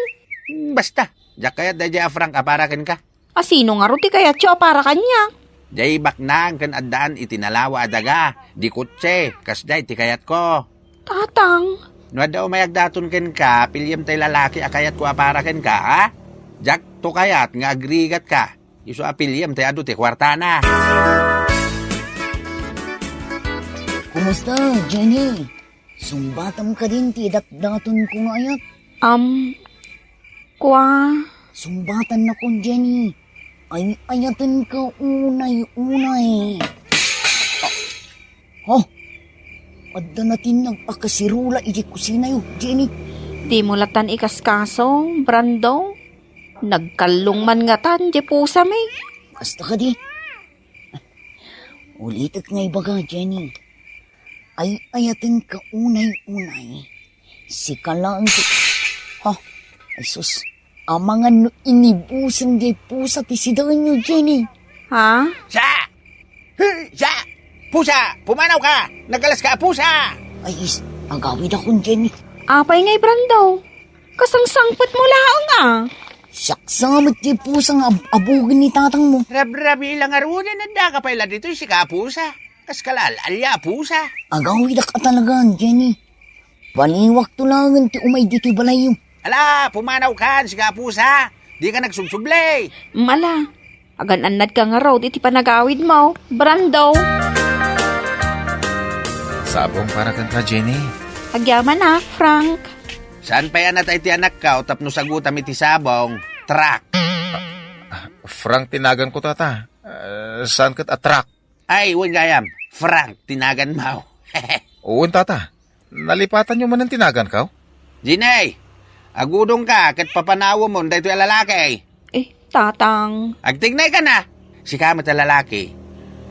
Basta, jakayat da dya Frank aparakin ka. Asino nga ruti kaya siya para kanya? Jay baknang kan addaan itinalawa adaga. Di kutse, kasday ti kayat ko. Tatang, No daw may agdaton ken ka, pilyam tay lalaki akayat ko apara ken ka, ha? Jak to kayat nga agrigat ka. Iso apilyam tay adu ti kwartana. Kumusta, Jenny? Sumbatam ka din, tidat-daton ko ngayat. kwa, Sumbatan na ko, Jenny. Ay, ayatan ka unay-unay. Oh, adda natin nagpakasirula iti kusina yo, Jenny. di mo latan ikaskaso, Brando. Nagkalung man nga tan, di pusa may. Basta ka di. Ulitak nga ibaga, Jenny. Ay, ayatan ka unay-unay. Si kalaan ti... Ha? Ay, sus. Amangan inibusan di pusa ti sidagan nyo, Jenny. Ha? Sa! Sa! Pusa! Pumanaw ka! Nagalas ka, pusa! Ay, agawid akong, Jenny. Apay ngay, Brando. Kasangsangpot mo laang Saksamat di pusang abugin ni tatang mo. Rab-rabi lang arunan nanda ka pala dito si ka, pusa. Kas kalalya, pusa. Agawid ka talaga, Jenny. Baliwak tulangan ti umay dito'y balayo. Ala, pumanaw ka, si ka, pusa. Di ka nagsubsublay. Mala, agan-anad ka nga raw, iti panagawid mo, Brando. Sabong para kan ka, Jenny. Agyaman na, Frank. Saan pa yan natay ti anak ka o tapno sagutam iti sabong? Truck. Frank, tinagan ko tata. Saan kat atrak? Ay, huwag gayam. Frank, tinagan mo. Uwan tata. Nalipatan nyo man ang tinagan ka? Jinay, agudong ka kat papanawo mo dahito yung lalaki. Tatang. Agtignay ka na. Si kamat ang lalaki.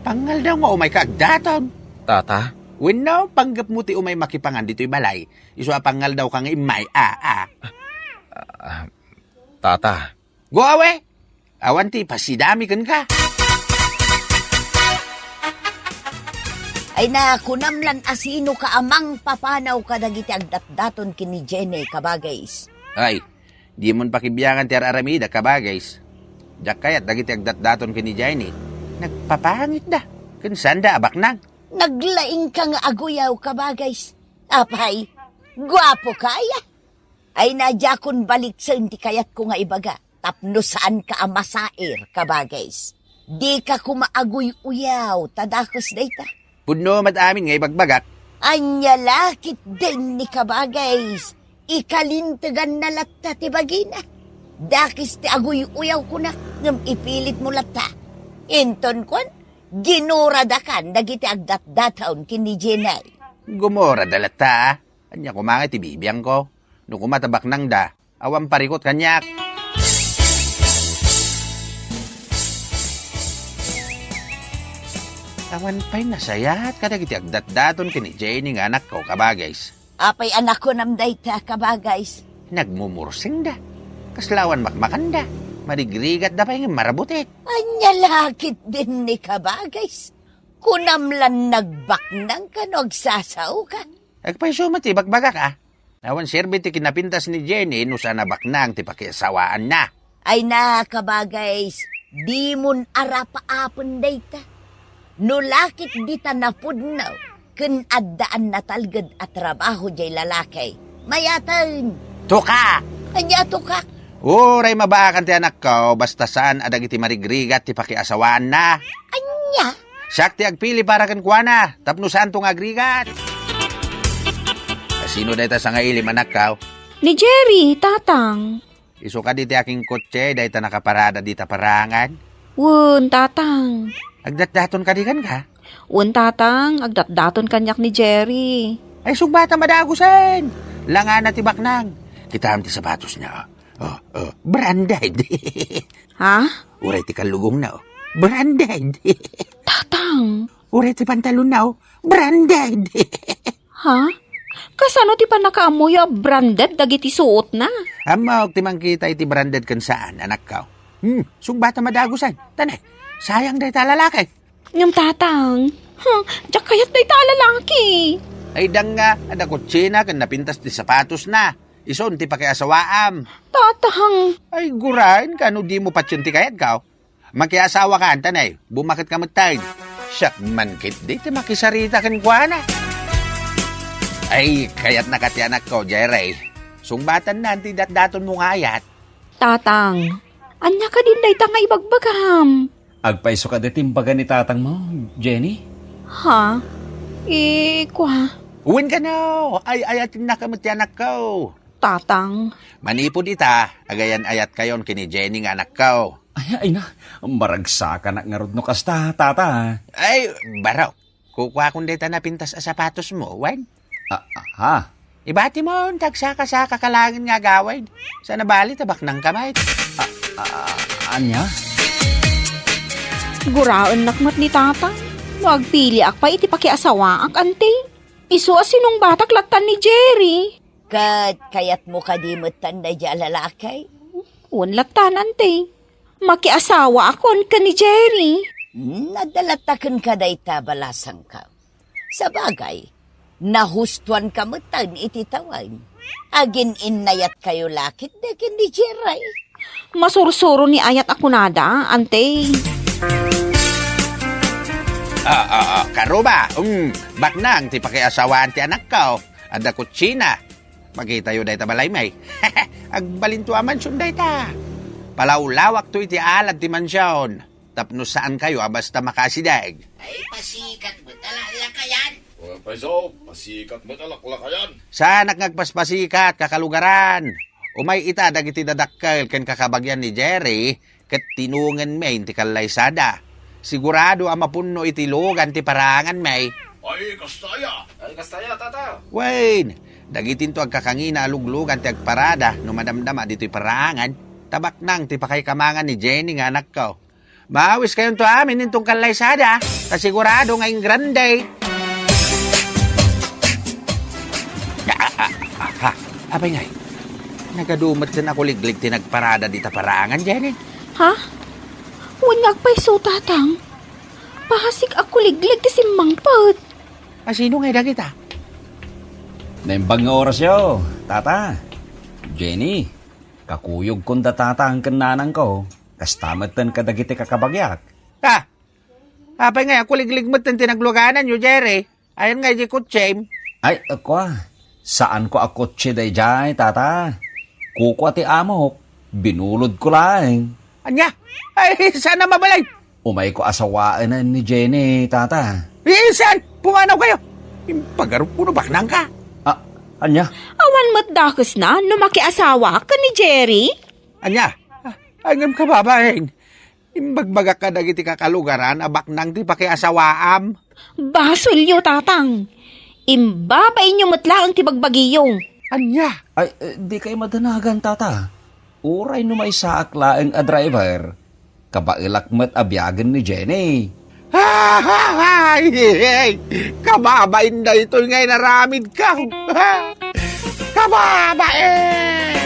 Pangal daw mo umay kaagdaton. Tata? Wino, panggap mo ti umay makipangan dito'y balay. Iso pangal daw kang imay Tata. Go away. Awan ti pasidami kan ka. Ay na, kunamlan asino ka amang papanaw ka dagiti agdat-daton kini Jenny kabagays. Ay, di mon pakibiyangan ti aramida kabagays. Jak kayat dagiti agdat-daton kini Jenny. Nagpapangit da. Kansanda abak nang. Naglaing ka nga aguyaw kabagays. Apay, gwapo kaya. Ay nadya kun balik sa hindi kayat ko nga ibaga. Tapno saan ka amasair kabagays. Di ka kumaaguy-uyaw, tadakos dayta. Pudno matamin nga ibagbagak. Anya lakit din ni kabagays. Ikalintagan na latta ti bagina. Dakis ti aguy-uyaw ko na ngam ipilit mo latta. Inton kon, ginuradakan dagiti agdat-dataon kini Jenay. Gumora dalata. Anya kumangit ibibiyang ko. No kumatabak nang da, awang parikot kanyak. Awan pa'y nasayat kadagiti agdat-daton kini Jenny nga anak ko kabagays. Apay anak ko namday ta kabagays. Nagmumursing da. Kaslawan makmakanda. Marigrigat da pa yung marabutit. Anya lakit din ni kabagays. Kunamlan nagbaknang ka nagsasaw ka. Agpay sumati bagbagak ah. Awan serbi ti kinapintas ni Jenny no sana baknang ti pakiasawaan na. Ay na kabagays, di mun arapa-apon dayta. No lakit dita napudnaw, kun addaan na talgad at trabaho jay lalaki. Mayatan. Tuka! Anya tukak. Uray mabaakan ti anak ko, basta saan adag iti marigrigat ti pakiasawaan na. Anya? Sakti agpili para kan kuana, tapno saan tong agrigat. Sino dayta sa nga ilim anak ka? Ni Jerry, tatang. Iso ka diti aking kotse, dayta nakaparada dita parangan. Wun, tatang. Agdat-daton ka di kan ka? Wun, tatang. Agdat-daton kanyak ni Jerry. Ay sugbata madagusan. Langan na tibak nang. Kita ti sapatos niya. Branded. Ha? Uray ti kalugong na. Branded. Tatang. Uray ti pantalon na. Branded. Ha? Kasano ti pa nakaamoy branded dagiti suot na? Amaw, ti mangkita iti branded kan saan, anak ka. Sugbata madagusan. Tanay, sayang day talalaki. Ngam tatang. Diyak kayat day talalaki. Ay dang nga, ada kutsina kan napintas ti sapatos na. Ison ti pakiasawaam. Tatang. Ay gurain ka no di mo patsyon ti kayat ka. Makiasawa ka, tanay. Bumakit ka matay. Siyak man kit, di ti makisarita kan kuana. Ay, kaya't nakatianak ko, Jerry. Sungbatan na, ti datdaton mo nga ayat. Tatang, anya ka din dayta nga ibagbagam. Agpaiso ka datimbaga ni tatang mo, Jenny. Ha? Kwa? Uwin ka no. Ay, ayatin na kamatianak ko. Tatang. Manipod ita, agayan ayat kayon kini Jenny nga anak ko. Ay na, maragsakan na nga rod no kasta, tata. Ay, baraw. Kukuha kong deta na pintas sa sapatos mo, Wan. Ha? Ibati mo, tagsaka-saka kalangin nga gawin. Sa nabali, tabak ng kamay. Anya? Guraon nakmat ni tatang. Magpili ak pa iti pakiasawa ak ante. Isu asinong batak latan ni Jerry. Kayat mo kadimutan na dya lalakay. Un latan ante. Makiasawa akon ka ni Jerry. Nadalatakan ka dayta balasang ka. Sa bagay, nahustuan ka mutan ititawan. Agin inayat kayo lakit na ni Jeray. Masursuro ni ayat ako nada, ante. Karuba, baknang ti pakiasawaan ti anak ko. Ada kutsina. Magkita yun dahi ta balay may. Agbalintua mansyon dahi ta. Palawlawak to iti alad ti mansyon. Tapno saan kayo basta makasidag. Ay, pasikat mo talala kayan. Paiso, pasikat mo talaklakayan. Sanak ngagpaspasikat kakalugaran. Umay ita dagiti dadakkel ken kakabagyan ni Jerry ket tinungan may ti kalaysada. Sigurado ang mapuno iti lugan ti parangan may. Ay, kastaya, tata. Wayne, dagitin to agkakangina aluglugan ti agparada no madamdama dito'y parangan. Tabak nang ti pakaykamangan ni Jenny nga anak ko. Maawis kayon to amin nitong kalaysada. Kasigurado ngayong grande. Apay ngay, nagadumat sa ako liglig ti nagparada di ta parangan, Jenny. Ha? Huwag paiso, tatang. Pahasik ako liglig ti simangpot. Sino ngay dagita? Naimbang nga oras yo, tata. Jenny, kakuyog kong tata ang kananang ko. Kastamatan ka dagiti kakabagyak. Apay ngay, ako liglig mo't ang tinagluganan nyo, Jerry. Ayan ngay, di kutsem. Ay, ako saan ko ako tsiday jay, tata? Kuko ati amok, binulod ko lang. Anya? Ay, sana mabalay. Umay ko asawaan na ni Jenny, tata. Saan? Pumanaw kayo. Impagarup puno baknang ka. Anya? Awan mo't dakos na no makiasawa ka ni Jerry? Anya? Angam ka babaeng. Imbagbagak ka dagiti kakalugaran, abaknang di pakiasawaam. Basulyo, tatang. Imbabain niyo matlaang tibagbagiyong. Anya? Ay, di kayo madanagan, tata. Uray no may saaklaan a driver. Kabailak mat abyagan ni Jenny. Ay, kababain na ito'y ngay naramid ka. Kababain!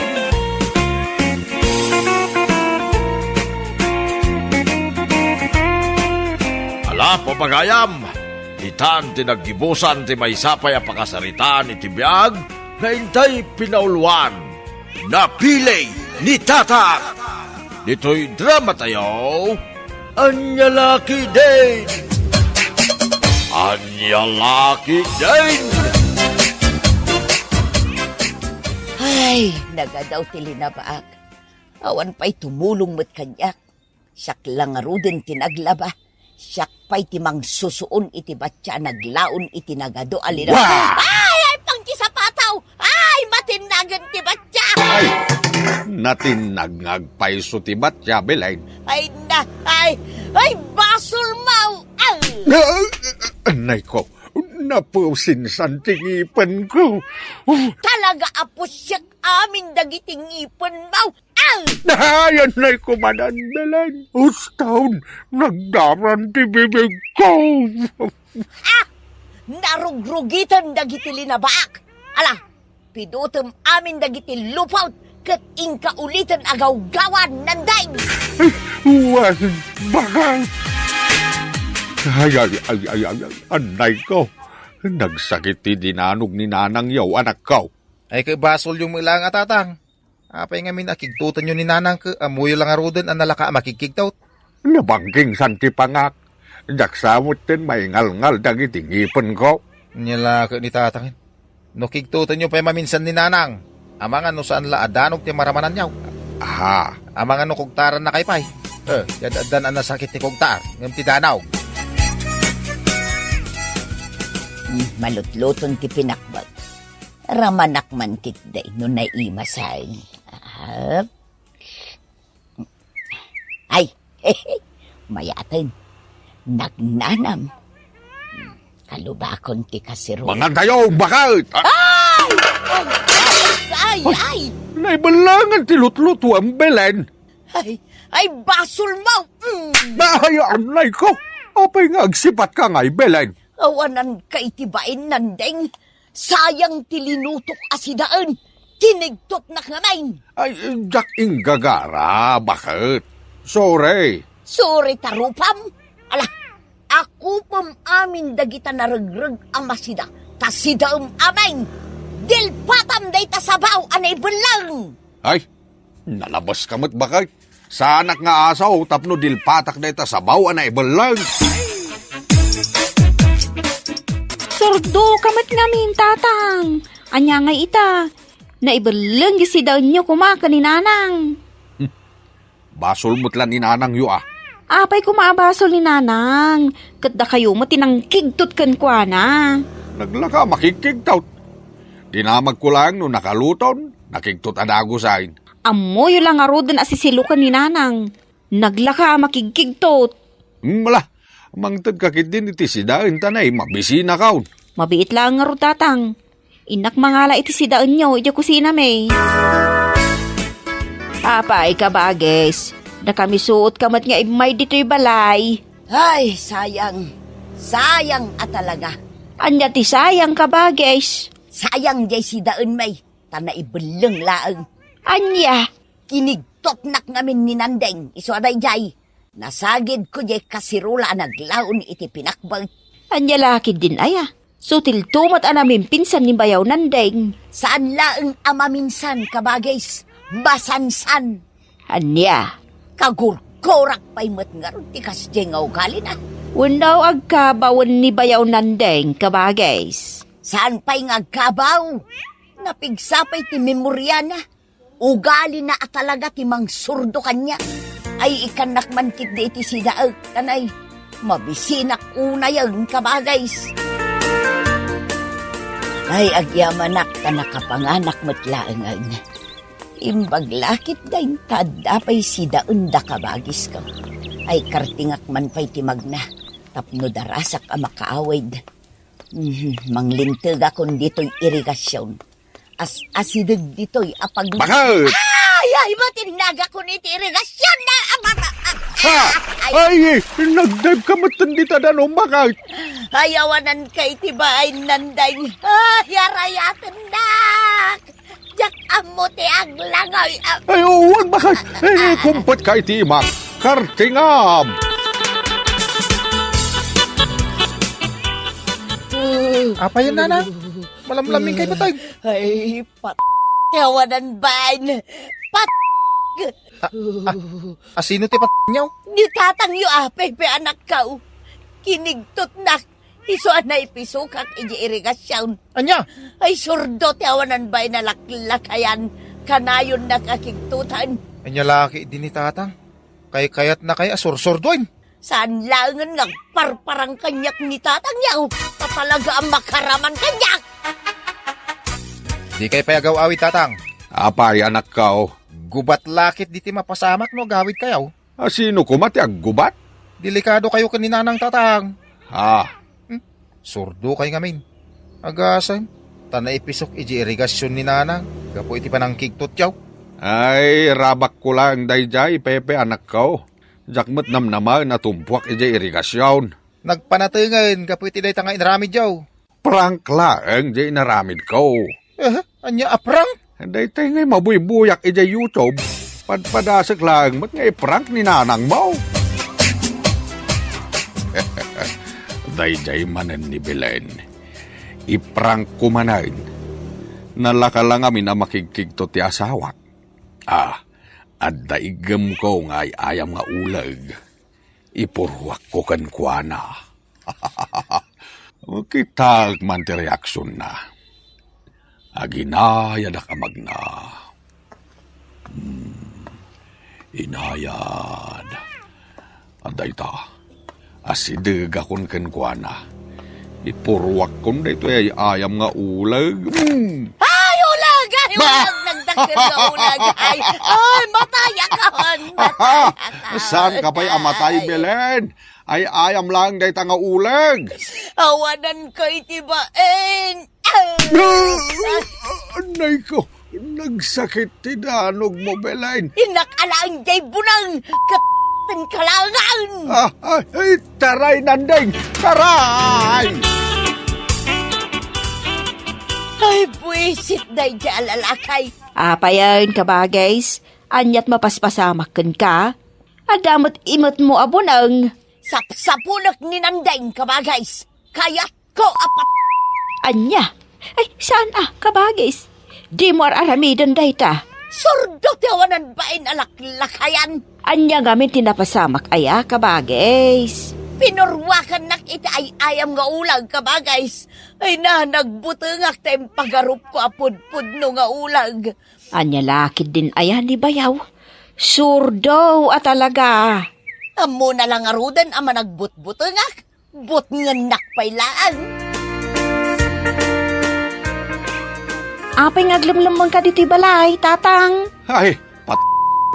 Ala, papagayam. Itan tinaggibusan ti may sapay a pakasaritaan iti biyag na intay pinauluan. Napilay ni Tatak. Dito'y drama tayo. Anyalaki din. Anyalaki din. Ay, nagadaw tilinabaak. Awan pa'y tumulong mo't kanyak. Siyak lang aruden tinaglaba. Siyak pa'y timang susuon iti batya naglaon iti nagado alina. Wow! Ay, pang kisapataw! Ay, matinagan ti batya! Ay, natinagngagpaiso ti batya, Belain. Ay, basol mau! Anay ko, napusinsan tingipan ko. Talaga apusyak amin dagiting ipon mau! Ayan na'y kumanandalan. Ustawn, nagdaran ti bibig ko. Narugrugitan dagiti linabaak. Ala, pidutom amin dagiti lupaut kat inkaulitan agaw-gawan nanday. Wan, baka. Ay, anay ko. Nagsakit ti dinanog ni nanang yaw, anak ko. Ay kay basol yung ilang tatang. Apay nga min akigtutan yun ni nanang ka. Amuyo lang arudan ang nalaka makikigtaut. Nabangking san ti pangak. Jaksamot din may ngal-ngal dagiti ngipon ko. Nilako ni tatangin. No kigtutan nyo pa maminsan ni nanang. Amang ano saan la adanog ti maramanan yaw. Aha. Amang ano kugtaran na kay pay. Yadadan ang nasakit ti kugtar. Ngam ti danaw. Malutluton ti pinakbag. Ramanak man kitday no naimasay. Ay, mayatin. Nagnanam. Kalubakon ti kasiro. Mga tayo, bakit? Ay! Naibalangan ti lutluto ang Belen. Ay, basol mo! Nahayaan na ko. Apay nga agsipat ka nga, Belen. Awanan ka itibain nandeng. Sayang tilinutok asidaan. Tinigtot na kamain. Ay, Jack Ingagara, bakit? Sorry. Sorry tarupam. Ala, ako pam amin dagita naragrag ang masida. Tasidaam amain. Dilpatam day tasabaw anay belang. Ay, nalabas ka mo't bakit? Sa anak nga asaw, tapno dilpatak na ita sabaw na ibalang. Sordo kamat namin, tatang. Anya nga ita. Naibalang gisi daw nyo kumaka ni nanang. Basol mo't lang ni nanang yu ah. Apay kumabasol ni nanang. Kadda kayo mo tinangkigtot kan kwa na. Naglaka makikigtaut. Dinamag ko lang no nakaluton, nakigtot adagusain. Amoy lang arodan asisilukan ni nanang. Naglaka makigkigtot. Mala, mangtad kakit din iti sidain tanay, mabisina kaun. Mabiit lang nga ro, tatang. Inak mangala iti sidaan nyo, iti kusina may. Apay ka bages. Nakamisuot kamat nga imay dito'y balay. Ay, sayang. Sayang at talaga. Anya ti sayang ka bages. Sayang jay sidaan may. Tana ibelang laang. Anya? Kinigtot nak ngamin ni Nandeng. Iso aday jay. Nasagid ko jay kasirula naglaon iti pinakbag. Anya laki din aya. Sutil tumat anamin pinsan ni bayaw Nandeng. Saan laang ama minsan kabagays? Basansan. Anya? Kagurkorak pa'y matngaron ti kasjay nga ugali na. Wendaw agkabawan ni bayaw Nandeng kabagays. Saan pa'y ngagkabaw? Napigsapay ti memorya na. Ugali na at talaga ti mang surdo kanya. Ay ikanak man kit di iti sidaag kanay. Mabisinak unay ang kabagays. Ay agyamanak ka nakapanganak matlaangan. Imbaglakit dahin tadapay sidaun da kabagis ka. Ay kartingak man pa'y timagna. Tapno darasak a makaawid. Manglintag akong dito'y irigasyon. Asidag dito'y apag... Bakit? Ay, matinaga ko nito irigasyon na... Ay, nagdive ka matandita na no, bakit? Ayawanan kay tibain nanday. Ay, arayatan nak! Jak amo ti aglangoy. Ay, uwan bakit? Kumpot ka iti imak. Kartingam! Apa yan, nanang? Malamlaming kay patay. Ay, yawanan bain. Asino ti nyaw? Ni tatang yu pepe anak kau. Kinigtot nak. Iso na ipisukak iji irigasyon. Anya? Ay surdo ti awanan bain na laklakayan. Kanayon nakakigtutan. Anya laki din ni tatang. Kayat na kay asur-surdoin. Saan langan ng parparang kanyak ni tatang yaw? Papalaga ang makaraman kanyak. Di kay payagaw awit tatang. Apay, anak ka, Gubat lakit di ti mapasamak no gawid kayaw. Sino kumati ag gubat? Delikado kayo kaninanang tatang. Surdo kay ngamin. Agasan. Tana ipisok iji irigasyon ni nanang. Gapo iti panangkigtot yaw. Ay, rabak ko lang dayjay, Pepe, anak ka. Jakmat namnaman na tumpuak iji irigasyon. Nagpanatingan gapo iti day tanga inaramid yaw. Prank lang, jay naramid ko. Anya aprang? Day tayo ngay mabuy-buyak ija YouTube. Padpadasak lang, mat ngay prank ni nanang mo. Day manan ni Belen. Iprank ko manan. Nalaka lang amin na makikigto ti asawak. At daigam ko ngay ayam nga ulag. ipurwak ko kan kuana. Kita man ti reaksyon na. Aginaya na kamagna. Inayad. Aday ta. Asidig akon kan kuana. Ipurwak kon dito ay ayam nga ulag. Ay, ulag! Ay, ulag! Nagdakil ka ulag! Ay, mataya ka hon! Saan ka pa'y amatay, Belen? Ay ayam lang day nga ulag. Awanan ko itibain! Anay ko, nagsakit ti danog mo, Belen. Inakalaang jay bunang! Kapten kalangan! Ay, taray nandeng! Taray! Ay, buwisit na dyan alalakay! Apayan ka ba, guys? Anyat mapaspasamak ka? Adamot imot mo abunang. Sapsapunak ni Nandeng ka ba, guys? Kayat ko apat... Anya? Ay, saan ka ba, guys? Di mo aramidan dayta. Surdo tiyawanan bain alaklakayan! Anya gamin tinapasamak aya ka ba, guys? Pinurwakan nak iti ay ayam nga ulag ka ba, guys? Ay na, nagbutungak tayong pagarup ko apud-pud no nga ulag. Anya lakid din aya ni bayaw. Surdo at talaga. Amo na lang arudan ama nagbut-butungak. But nga nakpailaan. Apay ngaglamlamang ka dito'y balay, tatang. Ay,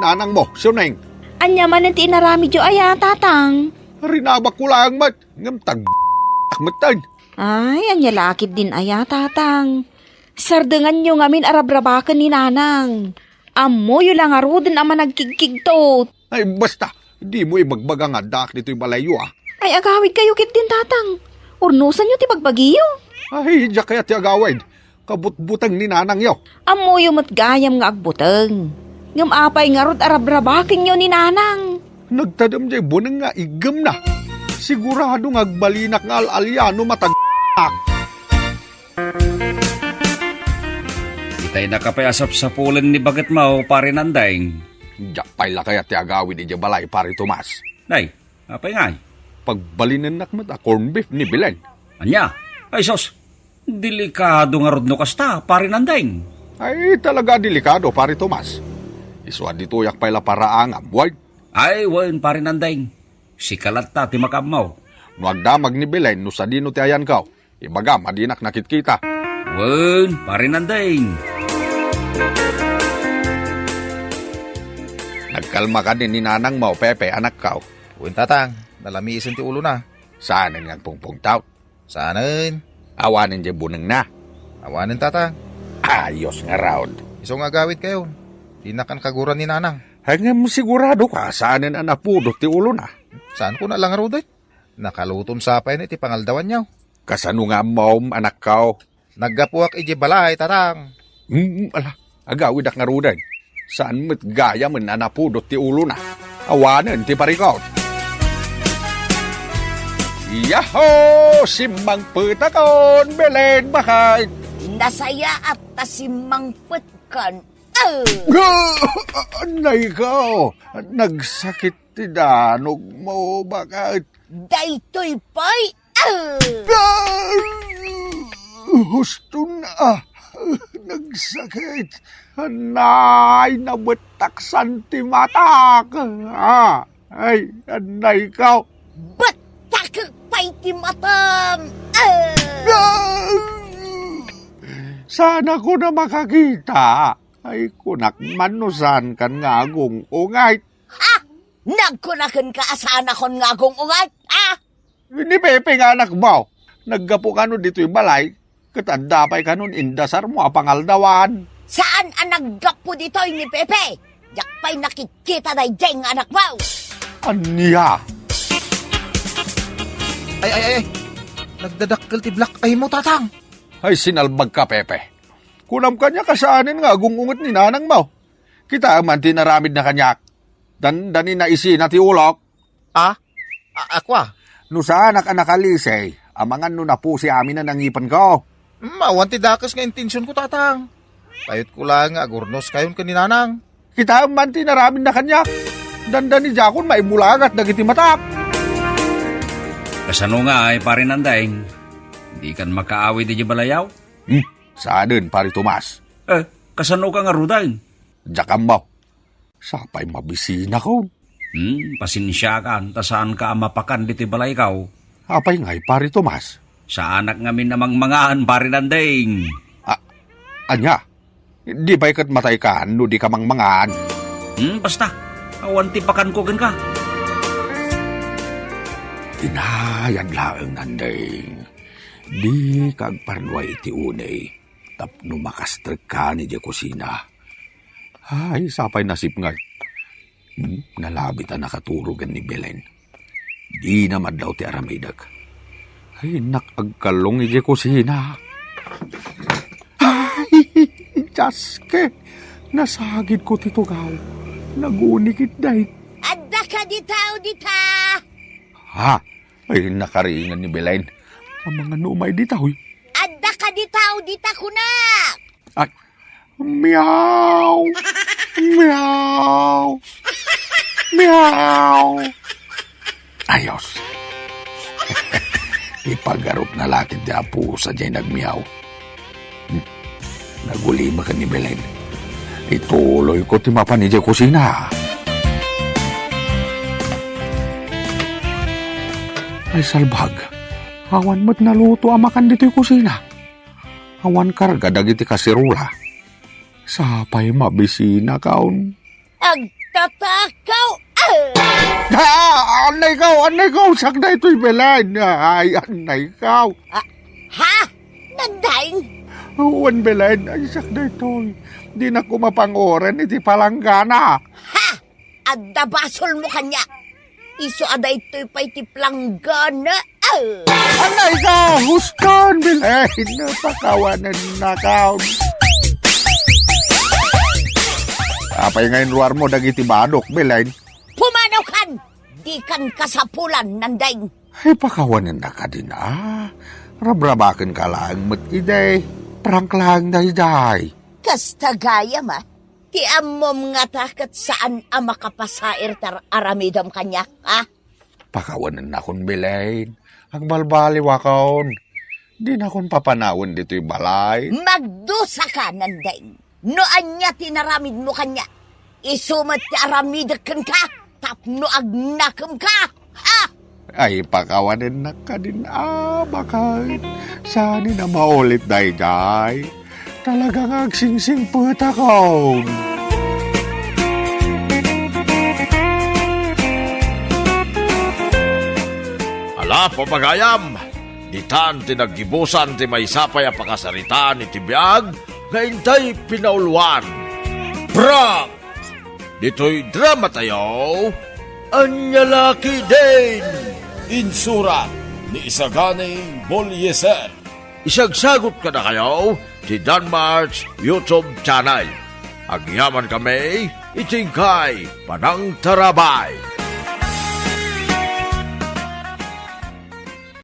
nanang mo, suneng. Anya man ang tinarami jo aya, tatang. Rinabak ko lang mat. Ngam akmatan. Ay, anya lakid din aya, tatang. Sardengan nyo ngamin arabrabakan ni nanang. Amo yung lang arudan ama nagkigkigtot. Ay, basta. Di mo ibagbaga nga dak dito'y balayo ah. Ay, agawid kayo kit din, tatang. Urnusan nyo ti bagbagiyo. Ay, diya kaya ti agawid. Kabutbutang ni nanang yo. Amo yung matgayam nga agbuteng. Ngam apay nga rod arabrabakin nyo ni nanang. Nagtadam jay bunang nga igam na. Sigurado nga agbalinak nga al-alyano matag***ak. Itay nakapayasap sa pulen ni Bagat Mau, pare Nandeng. Japay la kaya ti agawid iti balay pare Tomas. Nay, apay ngay? Pagbalinan nakmat a corn beef ni Belen. Anya? Ay sos, delikado nga rod no kasta, pare Nandeng. Ay talaga delikado pare Tomas. Iswa dito yak pala paraangam, wag. Ay, wen, pare Nandeng. Si kalat ta ti makamaw. Magdamag ni Belen no sa dino ti ayan kaw. Ibaga madinak nakit kita. Wen, pare Nandeng. Nagkalma ka din ni nanang mau, Pepe, anak kaw. Uwin tatang, nalamiisin ti ulo na. Saanin nga pungpung taw. Saanin? Awanin di buneng na. Awanin tatang. Ayos nga raod. Isong agawid kayo. Di na kan kaguran ni nanang. Hanggang sigurado ka, saanin ang napudot ti ulo na. Saan ko na lang aruday? Nakaluton sapay na iti pangaldawan niyaw. Kasano nga maum, anak kaw. Naggapuak iji balay, tatang. Ala, agawid ak nga rudan. Saan mo't gaya man na napudot ti ulo na. Awanan ti parikaw. Yaho! Simang putakon, Belen, bakit? Nasaya at tasimang putkan. Anay ko, nagsakit ti danog mo, bakit? Daytoy pa'y. Husto na, nagsakit. Anay, nabataksan ti matak. Ay, anay ka. Batak pa'y timatam. Sana ko na makakita. Ay, kunak manusan kan ngagong ungay. Nagkunakan ka asana kon ngagong ungat. Ni Pepe nga anak mo. Naggapo ka nun dito yung balay. Katanda pa'y ka nun indasar mo apangaldawan. Saan ang naggapo dito ni Pepe? Yak pa'y nakikita na yung anak mo. Anya? Ay. Nagdadakkel ti black eye mo, tatang. Ay, sinalbag ka, Pepe. Kunam kanya kasaanin nga gungungot ni nanang mo. Kita man tinaramid na kanyak. Dandani na isi na ti ulok. Akwa? No saan nakalisay, amangan no na po si amin na nangipan ko. Mawan ti dakas nga intensyon ko, tatang. Kayot ko lang nga, gurnos kayon ka ni nanang. Kita man tinaramid na kanyak. Dandani jakon maibulagat dagiti matak. Kasano nga ay pare Nandeng? Di kan makaawi di balayaw? Sa din, pare Tomas. Kasano ka nga ruday? Jakambaw. Sapay mabisina ko. Pasinsya ka, saan ka mapakan diti balay kaw? Apay ngay, pare Tomas. Sa anak ngamin namang mangaan, pare Nandeng. Anya, di ba ikat matay ka, no di ka mangmangaan? Basta, awan tipakan ko gan ka. Inayan laang Nandeng. Di kagparnway iti unay. Tapno makastrik ka ni di kusina. Ay, sapay nasip ngay. Nalabit na nakaturugan ni Belen. Di naman daw ti aramidag. Ay, nakagkalong iti kusina. Ay, Jaske, nasagid ko ti tugaw. Nagunikit day. Adda ka ditaw dita! Ha? Ay, nakariingan ni Belen. Ang mga numay ditaw. Adda ka ditaw dita kunak! Ay, meow! Meow! Meow! Ayos. Ipagarot na lakit di apo sa dyan nagmiyaw. Nagulima ka ni Belen. Ituloy ko ti mapan ni dyan kusina. Ay salbag. Awan mo't naluto amakan dito kusina. Awan karga dagiti kasirula. Sapay mabisina kaon. Agtatakaw! Anay kaw, sakda ito'y Belen. Ay, anay kaw. Ha? Nandaing? Uwan Belen, ay sakda ito'y. Di na kumapangoran, iti palanggana. Ha? Adda basol mo kanya. Iso ada ito'y pa'y tiplanggana. Anay kaw, huston Belen. Napakawanan na kaw. Apay ngayon luar mo, dagiti badok, Belen. Pumanaw kan! Di kan kasapulan, Nandaing. Ay, pakawanan na ka din, Rabrabakan ka lang, mat-iday. Prank lang, day-day. Kastagaya ma, ti amom nga takat saan ang makapasair tar aramidam kanya, ha? Pakawanan na kon, Belen. Ang balbaliwa kaon. Di na kon papanawan dito'y balay. Magdusa ka, Nandaing. Noan niya tinaramid mo kanya. Isumat ti aramidakan ka, tapno agnakam ka, ha? Ay, pakawanan na ka din, bakit? Saan na maulit, day-day? Talagang agsingsing puta ko. Ala, papagayam! Ditan tinaggibusan ti may sapay a pakasaritaan iti biyag, nga intay pinauluan. Prank! Dito'y drama tayo, Anyalaki Din! Insurat ni Isagani Bolyeser. Isagsagot ka na kayo si Danmar's YouTube channel. Agyaman kami, itingkay Panang Tarabay.